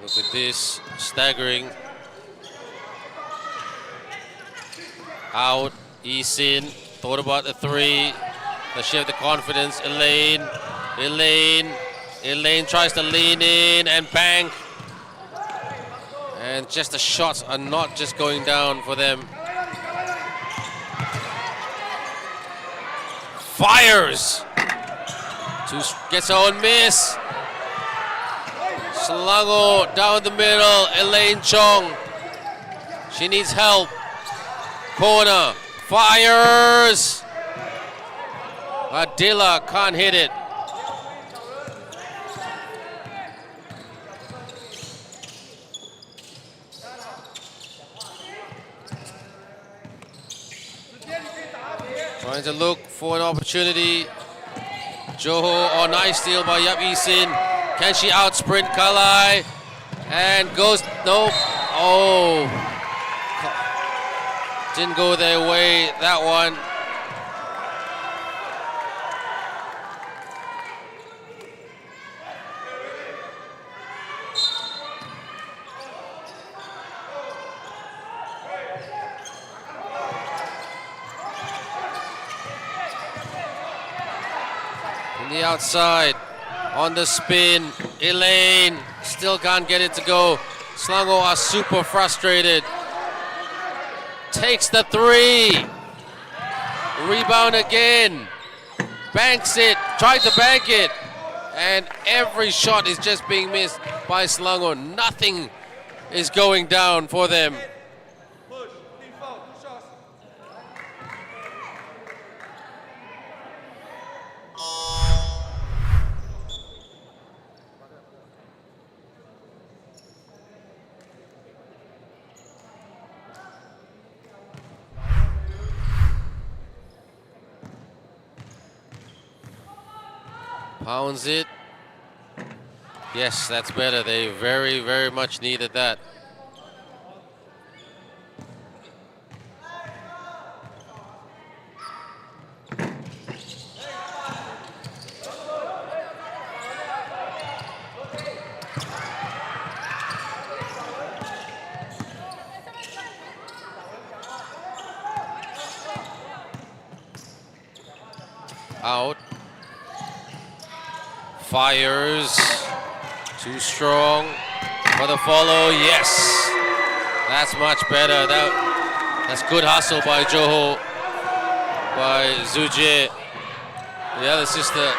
Look at this, staggering. Out, Eason, thought about the three. Does she have the confidence? Elaine tries to lean in and bank. And just the shots are not just going down for them. Fires! Gets her own miss. Selangor down the middle, Elaine Chong. She needs help. Corner, fires. Adila can't hit it. Trying to look for an opportunity. Johor, oh, nice steal by Yap Eason. Can she out-sprint Kalai? And goes, nope. Oh. Didn't go their way, that one. On the outside. On the spin, Elaine still can't get it to go. Selangor are super frustrated. Takes the three. Rebound again. Banks it, tried to bank it. And every shot is just being missed by Selangor. Nothing is going down for them. Pounds it. Yes, that's better. They very, very much needed that. Out. Fires, too strong for the follow, yes. That's much better. That's good hustle by Johor, by Zuje, the other sister.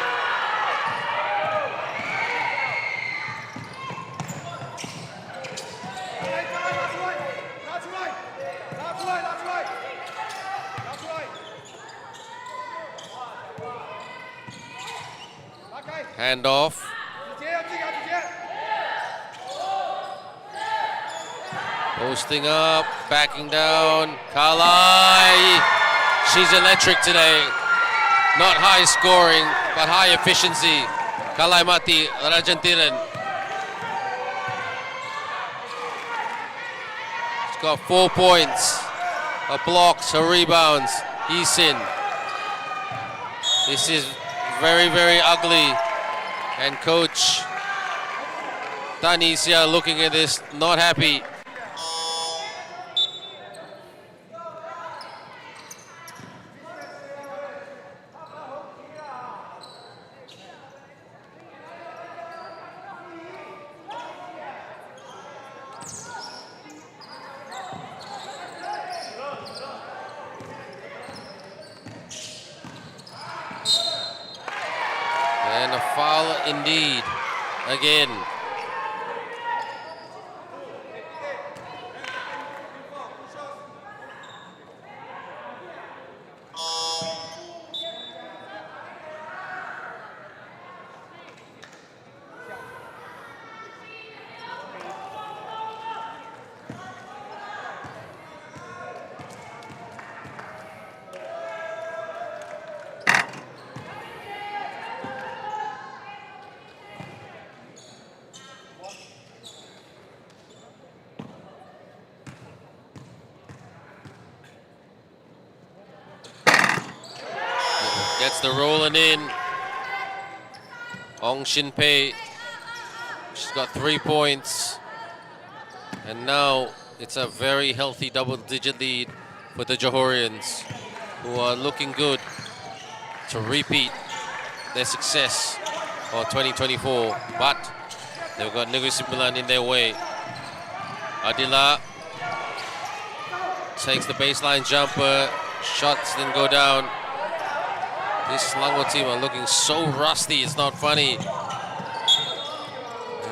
Handoff. Posting up, backing down. Kalai. She's electric today. Not high scoring, but high efficiency. Kalai Mati, Rajantiran. She's got 4 points. Her blocks, her rebounds. Eason. This is very, very ugly. And coach Tanisha looking at this, not happy. a foul indeed. Again. Gets the rolling in. Ong Shin Pei. She's got 3 points. And now it's a very healthy double-digit lead for the Johorians, who are looking good to repeat their success for 2024. But they've got Negeri Sembilan in their way. Adila takes the baseline jumper. Shots didn't go down. This Selangor team are looking so rusty, it's not funny.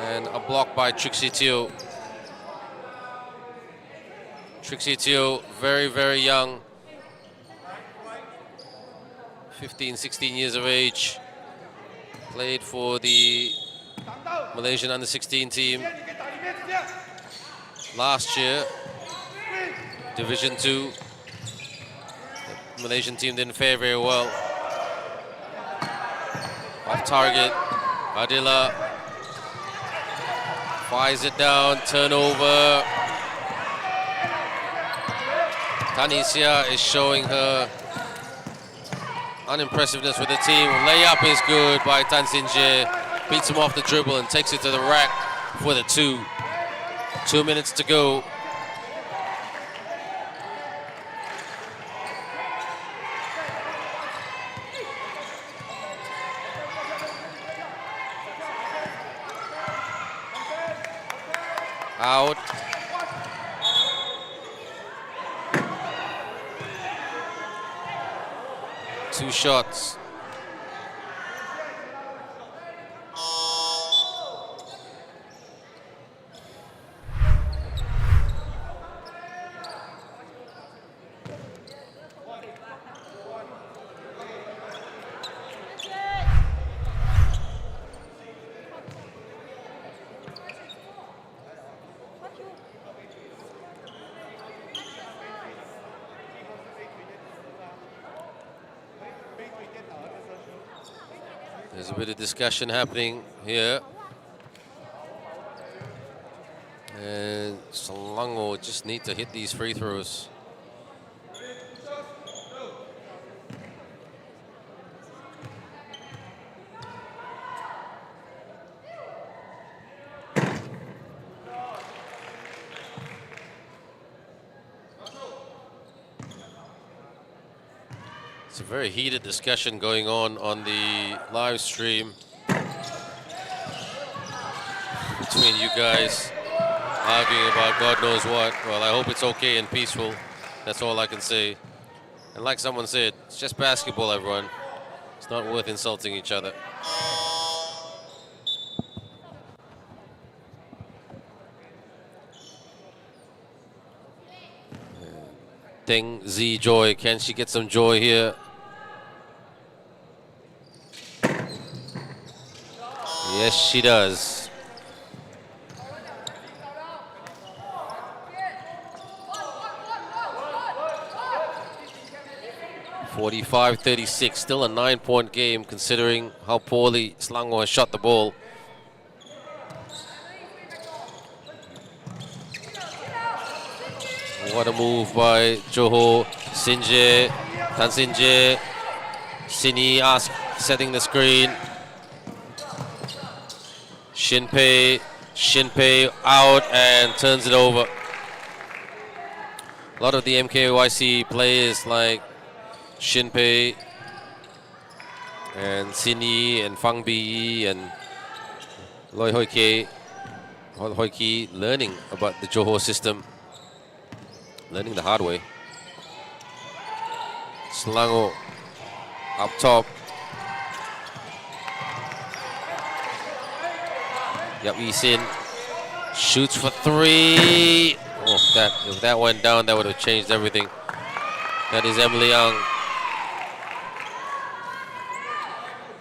And a block by Trixie Teo. Trixie Teo, very, very young. 15, 16 years of age. Played for the Malaysian under-16 team last year. Division 2. The Malaysian team didn't fare very well. Off target, Adila fires it down, turnover. Tanisha is showing her unimpressiveness with the team. Layup is good by Tan Sinje. Beats him off the dribble and takes it to the rack for the 2. 2 minutes to go. Out. Two shots. There's a bit of discussion happening here. And Selangor just need to hit these free throws. It's a very heated discussion going on the live stream between you guys, arguing about God knows what. Well, I hope it's okay and peaceful. That's all I can say. And like someone said, it's just basketball, everyone. It's not worth insulting each other. Deng Z Joy, can she get some joy here? Yes, she does. (45-36), still a 9-point game considering how poorly Selangor has shot the ball. What a move by Johor. Sinje, Tan Sinje, Sini setting the screen. Shinpei out and turns it over. A lot of the MKYC players like Shinpei and Sini and Fang Bi and Loi Hoi Ki learning about the Johor system, learning the hard way. Selangor up top. Yap Isin shoots for three. Oh, if that went down, that would have changed everything. That is Emily Young.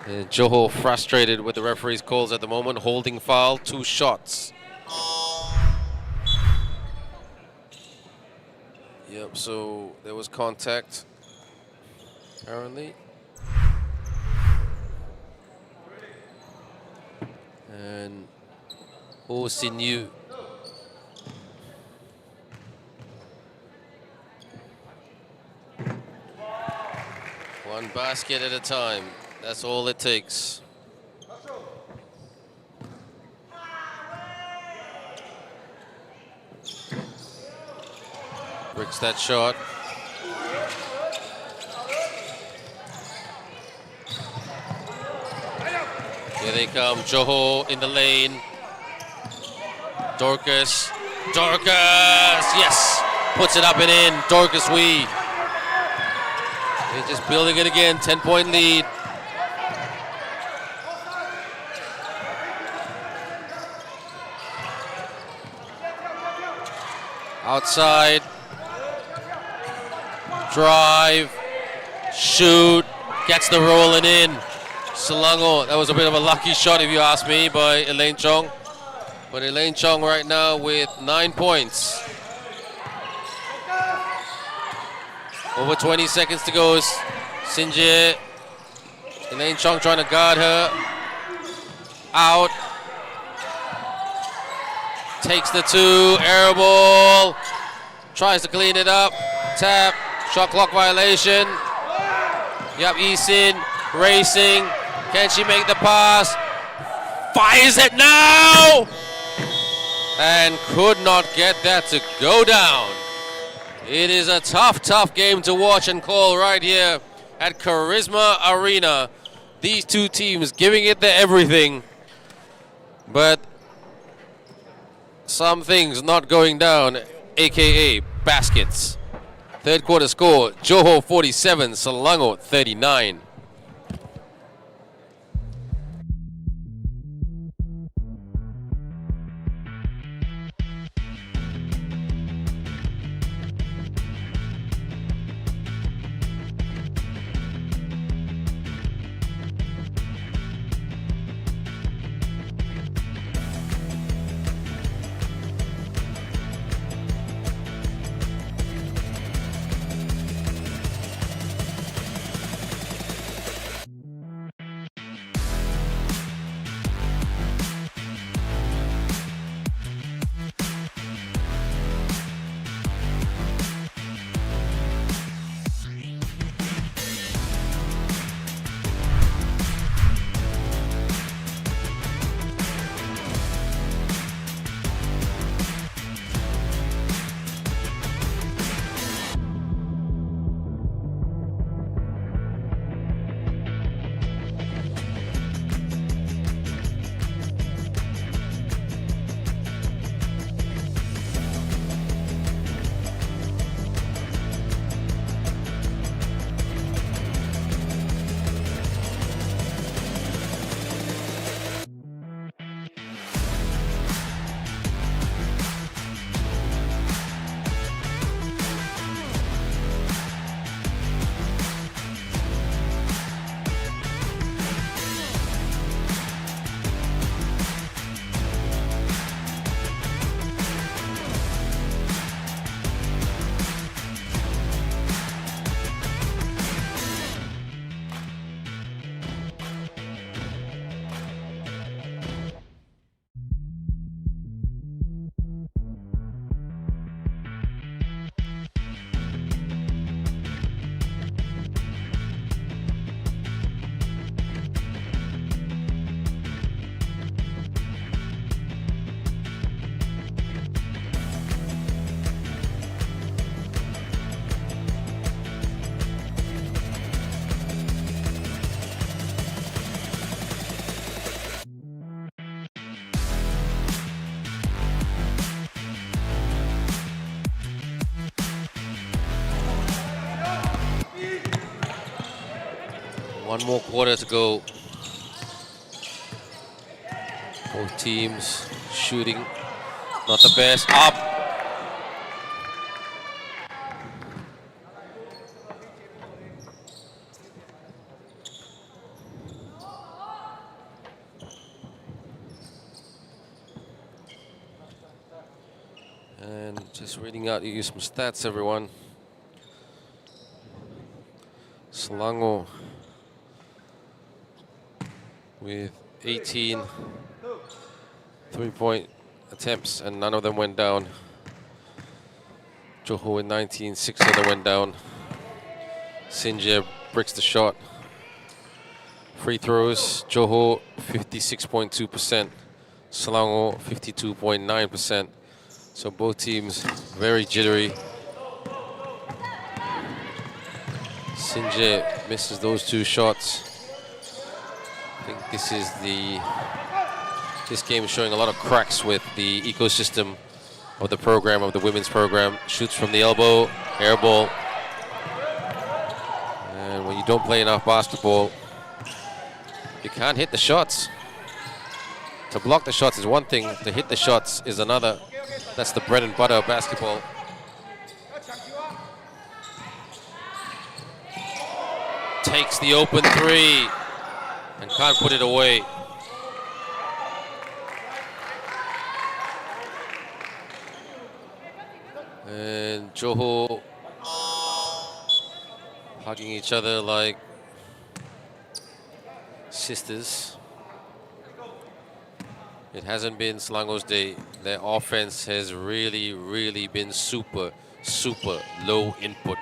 And Johor frustrated with the referee's calls at the moment. Holding foul, 2 shots. Yep, so there was contact, apparently. And Oh Sin Yu. One basket at a time. That's all it takes. Bricks that shot. Here they come. Johor in the lane. Dorcas. Dorcas! Yes! Puts it up and in. Dorcas Wee. They're just building it again. 10-point lead. Outside. Drive. Shoot. Gets the rolling in. Selangor. That was a bit of a lucky shot, if you ask me, by Elaine Chong. But Elaine Chong right now with 9 points. Over 20 seconds to go. Sinje. Elaine Chong trying to guard her. Out. Takes the 2. Air ball. Tries to clean it up. Tap. Shot clock violation. Yap Isin racing. Can she make the pass? Fires it now! And could not get that to go down. It is a tough, tough game to watch and call right here at Charisma Arena. These two teams giving it their everything. But some things not going down, aka baskets. Third quarter score, Johor 47, Selangor 39. One more quarter to go. Both teams shooting not the best. Up. And just reading out you some stats, everyone. Selangor with 18 three-point attempts, and none of them went down. Johor with 19, 6 of them went down. Sinja bricks the shot. Free throws, Johor 56.2%, Selangor 52.9%. So both teams very jittery. Sinja misses those 2 shots. I think this game is showing a lot of cracks with the ecosystem of the program, of the women's program. Shoots from the elbow, air ball. And when you don't play enough basketball, you can't hit the shots. To block the shots is one thing, to hit the shots is another. That's the bread and butter of basketball. Takes the open 3 and can't put it away. And Johor hugging each other like sisters. It hasn't been Selangor's day. Their offense has really been super low input.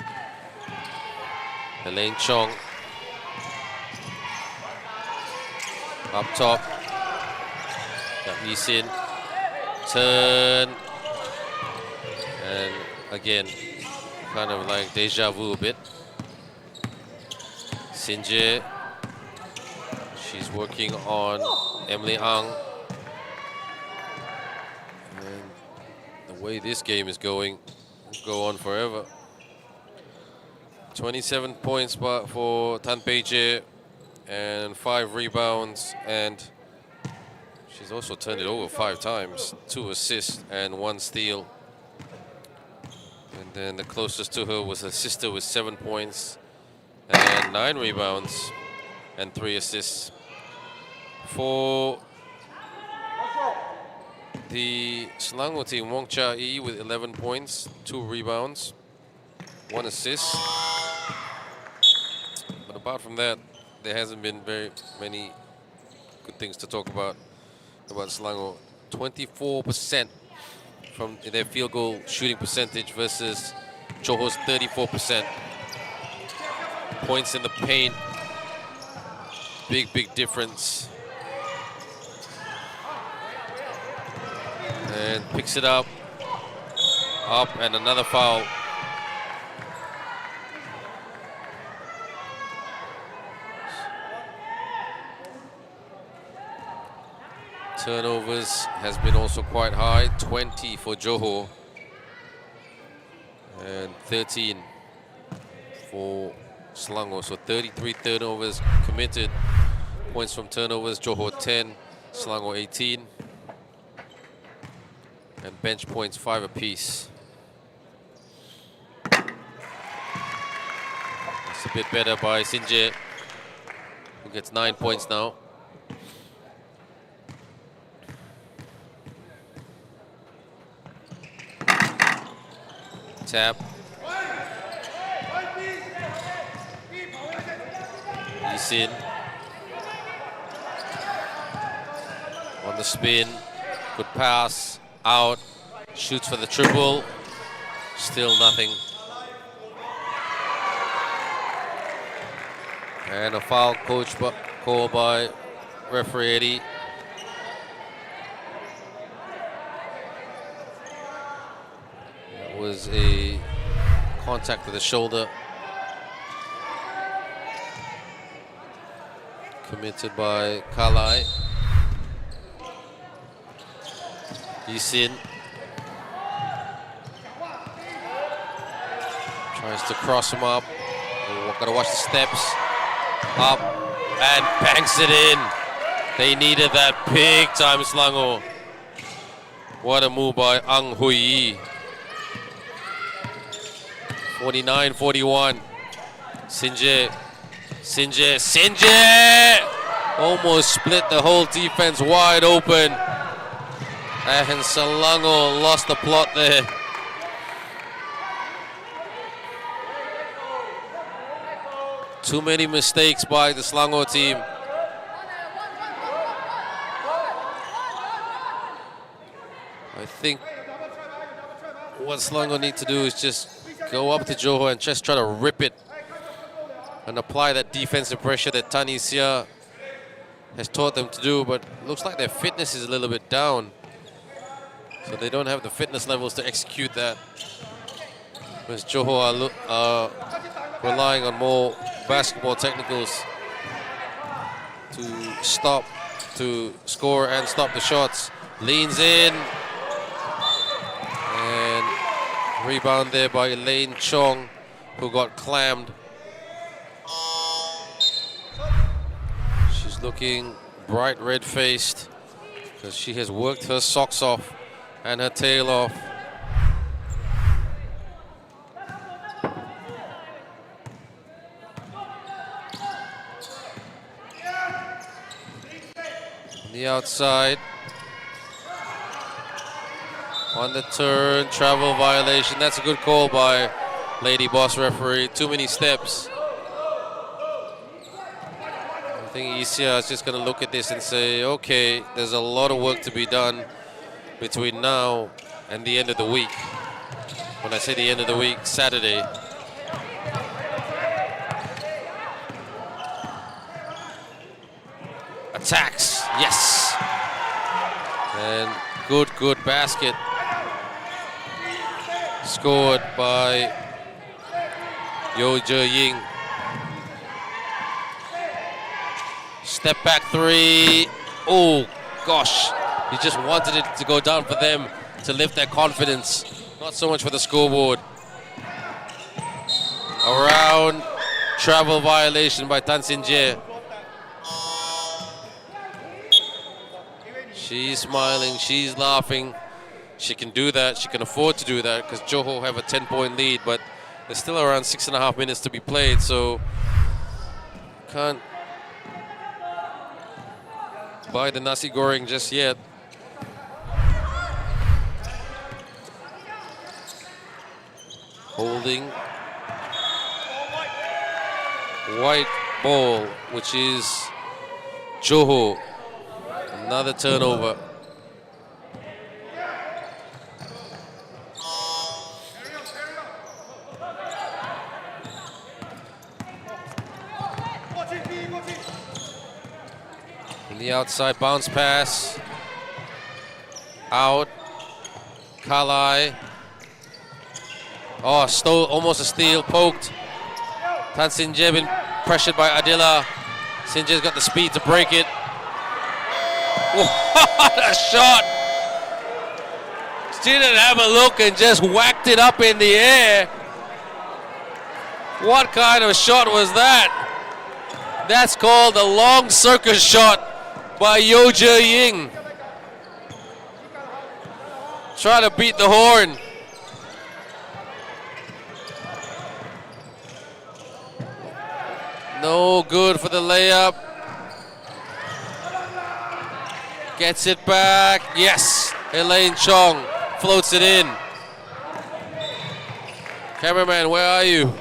Elaine Chong up top. Got Yisin. Turn. And again, kind of like deja vu a bit. Sinje. She's working on Emily Ang. And the way this game is going, will go on forever. 27 points for Tan Peije and 5 rebounds, and she's also turned it over 5 times, 2 assists and 1 steal. And then the closest to her was her sister with 7 points and 9 rebounds and 3 assists. For the Selangor team, Wong Cha Yi with 11 points, 2 rebounds, 1 assist. But apart from that, there hasn't been very many good things to talk about Selangor. 24% from their field goal shooting percentage versus Johor's 34%. Points in the paint, big difference. And picks it up, and another foul. Turnovers has been also quite high, 20 for Johor and 13 for Selangor. So 33 turnovers committed. Points from turnovers, Johor 10, Selangor 18. And bench points 5 apiece. It's a bit better by Sinje, who gets 9 points now. Tap. Yisin on the spin. Good pass. Out. Shoots for the triple. Still nothing. And a foul called by referee Eddie. Was a contact with the shoulder committed by Kalai. Yisin tries to cross him up. Gotta watch the steps. Up and banks it in. They needed that big time, Selangor. What a move by Ang Hui. 49-41. Sinje! Almost split the whole defense wide open. And Selangor lost the plot there. Too many mistakes by the Selangor team. I think what Selangor need to do is just go up to Johor and just try to rip it and apply that defensive pressure that Tunisia has taught them to do, but looks like their fitness is a little bit down. So they don't have the fitness levels to execute that. Whereas Johor are relying on more basketball technicals to score and stop the shots. Leans in. And rebound there by Elaine Chong, who got clammed. She's looking bright red-faced because she has worked her socks off and her tail off. On the outside. On the turn, travel violation. That's a good call by Lady Boss referee. Too many steps. I think Isia is just going to look at this and say, okay, there's a lot of work to be done between now and the end of the week. When I say the end of the week, Saturday. Attacks, yes. And good basket. Scored by Yo Je Ying. Step back three. Oh, gosh. He just wanted it to go down for them to lift their confidence. Not so much for the scoreboard. Around. Travel violation by Tan Sin Jie. She's smiling. She's laughing. She can do that. She can afford to do that because Johor have a 10-point lead, but there's still around 6.5 minutes to be played, so can't buy the nasi goreng just yet. Holding. White ball, which is Johor. Another turnover. In the outside bounce pass. Out. Kalai. Oh, stole, almost a steal, poked. Tan Sin Jie been pressured by Adila. Sin Jie's got the speed to break it. What a shot! She didn't have a look and just whacked it up in the air. What kind of shot was that? That's called a long circus shot by Yo Je Ying. Try to beat the horn. No good for the layup. Gets it back. Yes. Elaine Chong floats it in. Cameraman, where are you?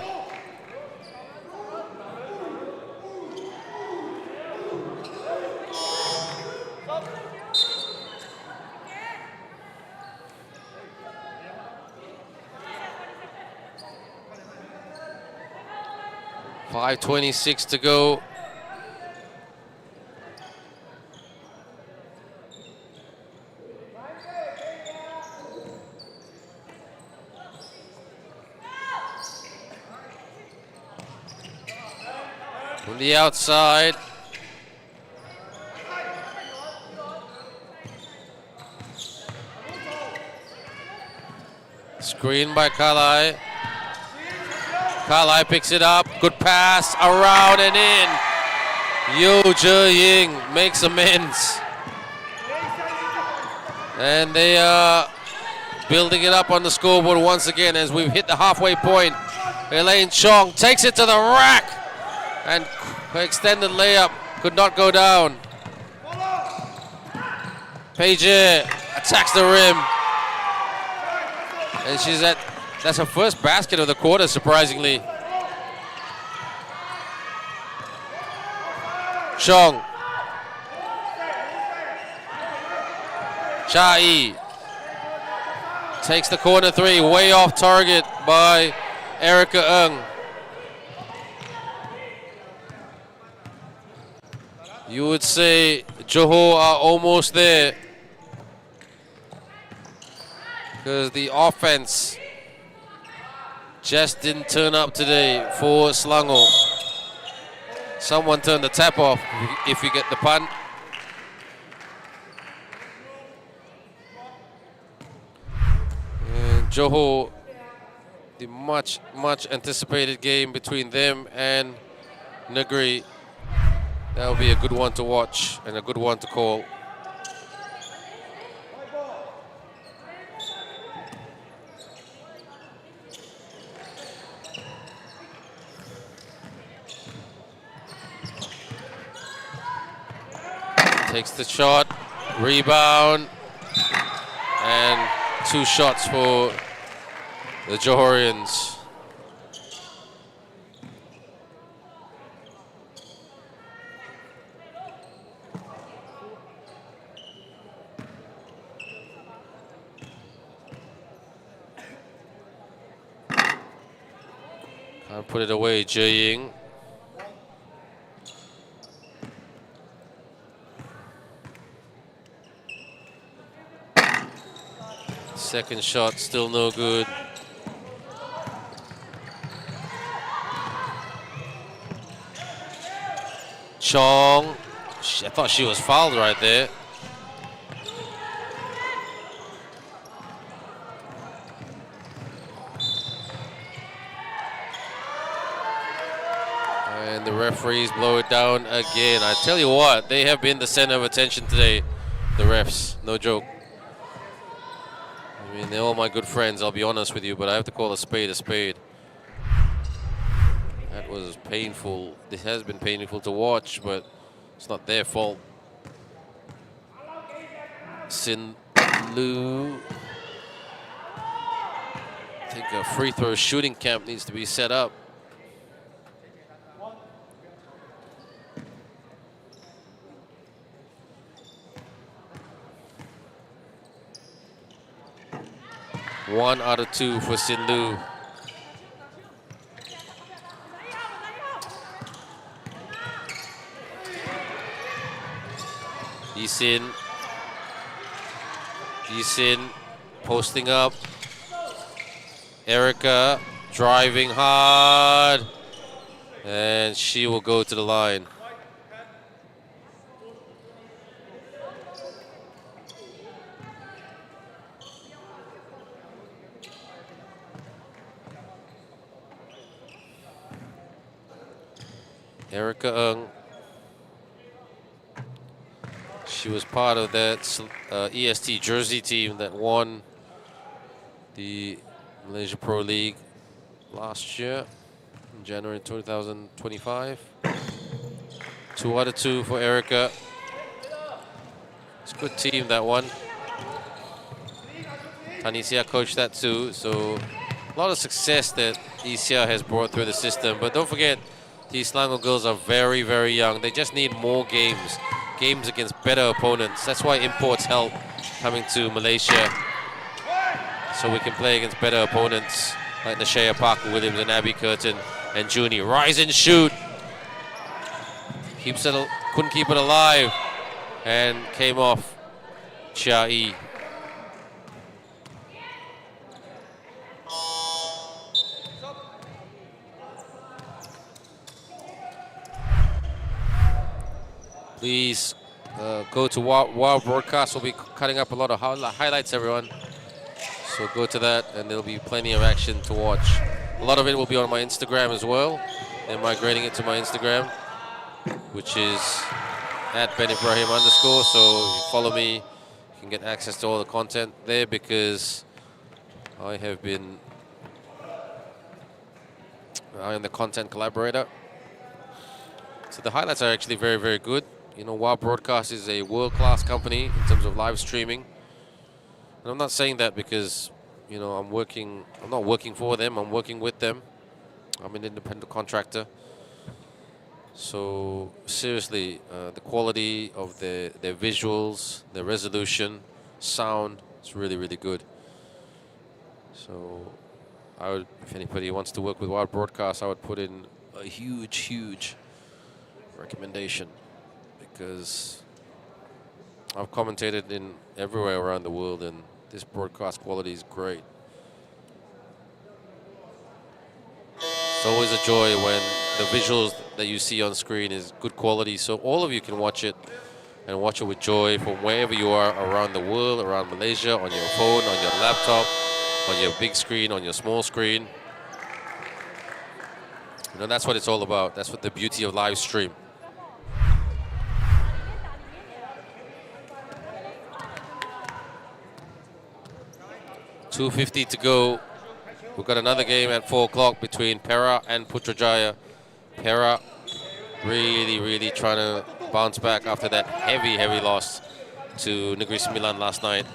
.5:26 to go. From the outside. Screen by Kalai. Kalai picks it up. Good pass around and in. Yo Je-ying makes amends. And they are building it up on the scoreboard once again as we've hit the halfway point. Elaine Chong takes it to the rack. And her extended layup could not go down. Paige attacks the rim. And that's her first basket of the quarter, surprisingly. Chong. Cha-yi takes the corner three, way off target by Erica Ng. You would say Johor are almost there because the offense just didn't turn up today for Selangor. Someone turned the tap off if you get the punt. And Johor, the much anticipated game between them and Negeri. That'll be a good one to watch and a good one to call. Takes the shot, rebound, and 2 shots for the Johorians. Can't put it away, Je-ying. Second shot, still no good. Chong, I thought she was fouled right there. And the referees blow it down again. I tell you what, they have been the center of attention today, the refs, no joke. I mean, they're all my good friends, I'll be honest with you, but I have to call a spade a spade. That was painful. This has been painful to watch, but it's not their fault. Sin Lu. I think a free throw shooting camp needs to be set up. One out of 2 for Sin Lu. Yisin posting up. Erica driving hard. And she will go to the line. Erica Ng. She was part of that EST Jersey team that won the Malaysia Pro League last year in January 2025. 2 out of 2 for Erica. It's a good team, that one. Tanisha coached that too, so a lot of success that Isia has brought through the system. But don't forget, these Selangor girls are very, very young. They just need more games against better opponents. That's why imports help coming to Malaysia, so we can play against better opponents like Nashaya Parker Williams and Abby Curtin and Junie. Rise and shoot. Couldn't keep it alive and came off. Cha-yi. Please go to Wild Broadcast. We'll be cutting up a lot of highlights, everyone. So go to that, and there'll be plenty of action to watch. A lot of it will be on my Instagram as well. They're migrating it to my Instagram. which is at Ben Ibrahim _. So if you follow me, you can get access to all the content there, because I am the content collaborator. So the highlights are actually very, very good. You know, WOW Broadcast is a world-class company in terms of live streaming. And I'm not saying that because, you know, I'm not working for them, I'm working with them. I'm an independent contractor. So seriously, the quality of their visuals, their resolution, sound, it's really, really good. So I would, if anybody wants to work with WOW Broadcast, I would put in a huge, huge recommendation, because I've commentated in everywhere around the world, and this broadcast quality is great. It's always a joy when the visuals that you see on screen is good quality, so all of you can watch it, and watch it with joy from wherever you are around the world, around Malaysia, on your phone, on your laptop, on your big screen, on your small screen. You know, that's what it's all about. That's what the beauty of live stream. .250 to go. We've got another game at 4 o'clock between Perak and Putrajaya. Perak really, really trying to bounce back after that heavy, heavy loss to Negeri Sembilan last night.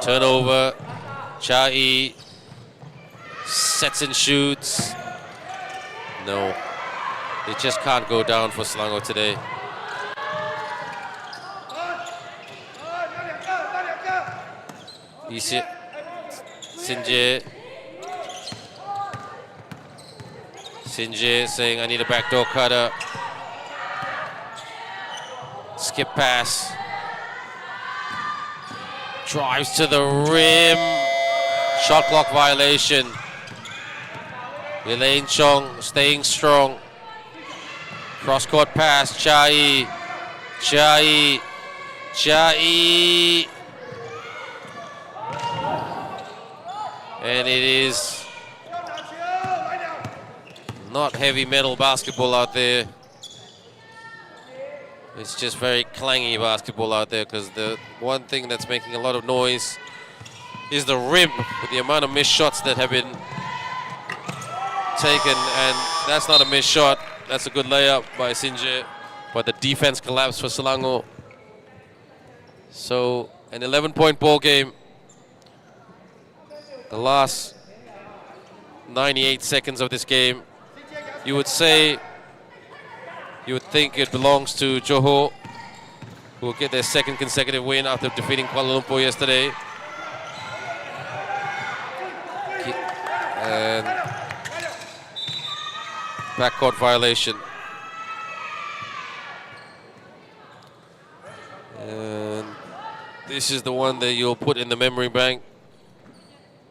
Turnover. Chai sets and shoots. No, it just can't go down for Selangor today. Sinje saying, I need a backdoor cutter. Skip pass. Drives to the rim. Shot clock violation. Elaine Chong staying strong. Cross-court pass. Chai. And it is not heavy metal basketball out there. It's just very clangy basketball out there, because the one thing that's making a lot of noise is the rim, with the amount of missed shots that have been taken. And that's not a missed shot. That's a good layup by Sinje. But the defense collapsed for Selangor. So an 11-point ball game. The last 98 seconds of this game, you would think it belongs to Johor, who will get their second consecutive win after defeating Kuala Lumpur yesterday. And backcourt violation. And this is the one that you'll put in the memory bank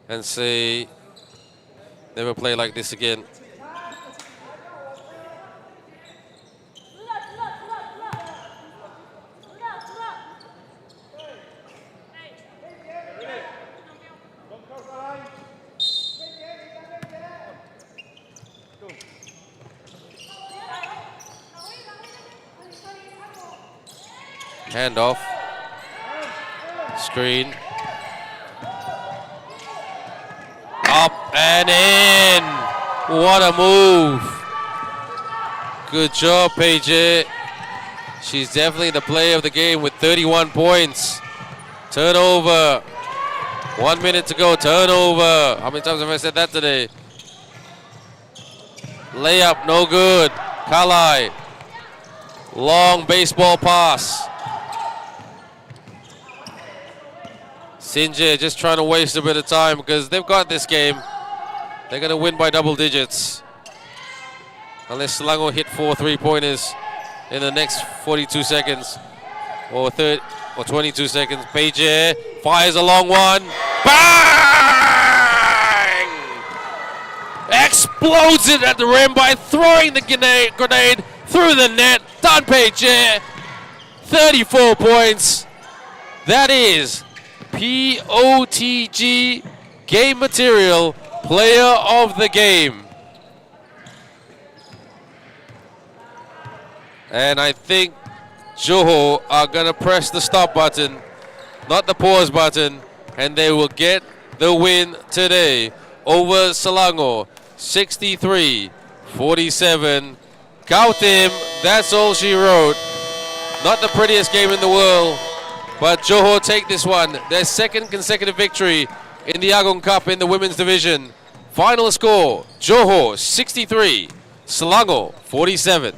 and say, never play like this again. Handoff. Screen. Up and in. What a move. Good job, Paige. She's definitely the player of the game with 31 points. Turnover. 1 minute to go. Turnover. How many times have I said that today? Layup, no good. Kalai. Long baseball pass. Sinje just trying to waste a bit of time, because they've got this game. They're going to win by double digits. Unless Selangor hit 4 3-pointers in the next 42 seconds. Or 22 seconds. Paige fires a long one. Bang! Explodes it at the rim by throwing the grenade through the net. Done, Paige. 34 points. That is POTG Game Material Player of the Game. And I think Johor are going to press the stop button, not the pause button, and they will get the win today over Selangor. 63-47. Kautim, that's all she wrote. Not the prettiest game in the world, but Johor take this one. Their second consecutive victory in the Agong Cup in the women's division. Final score, Johor 63, Selangor 47.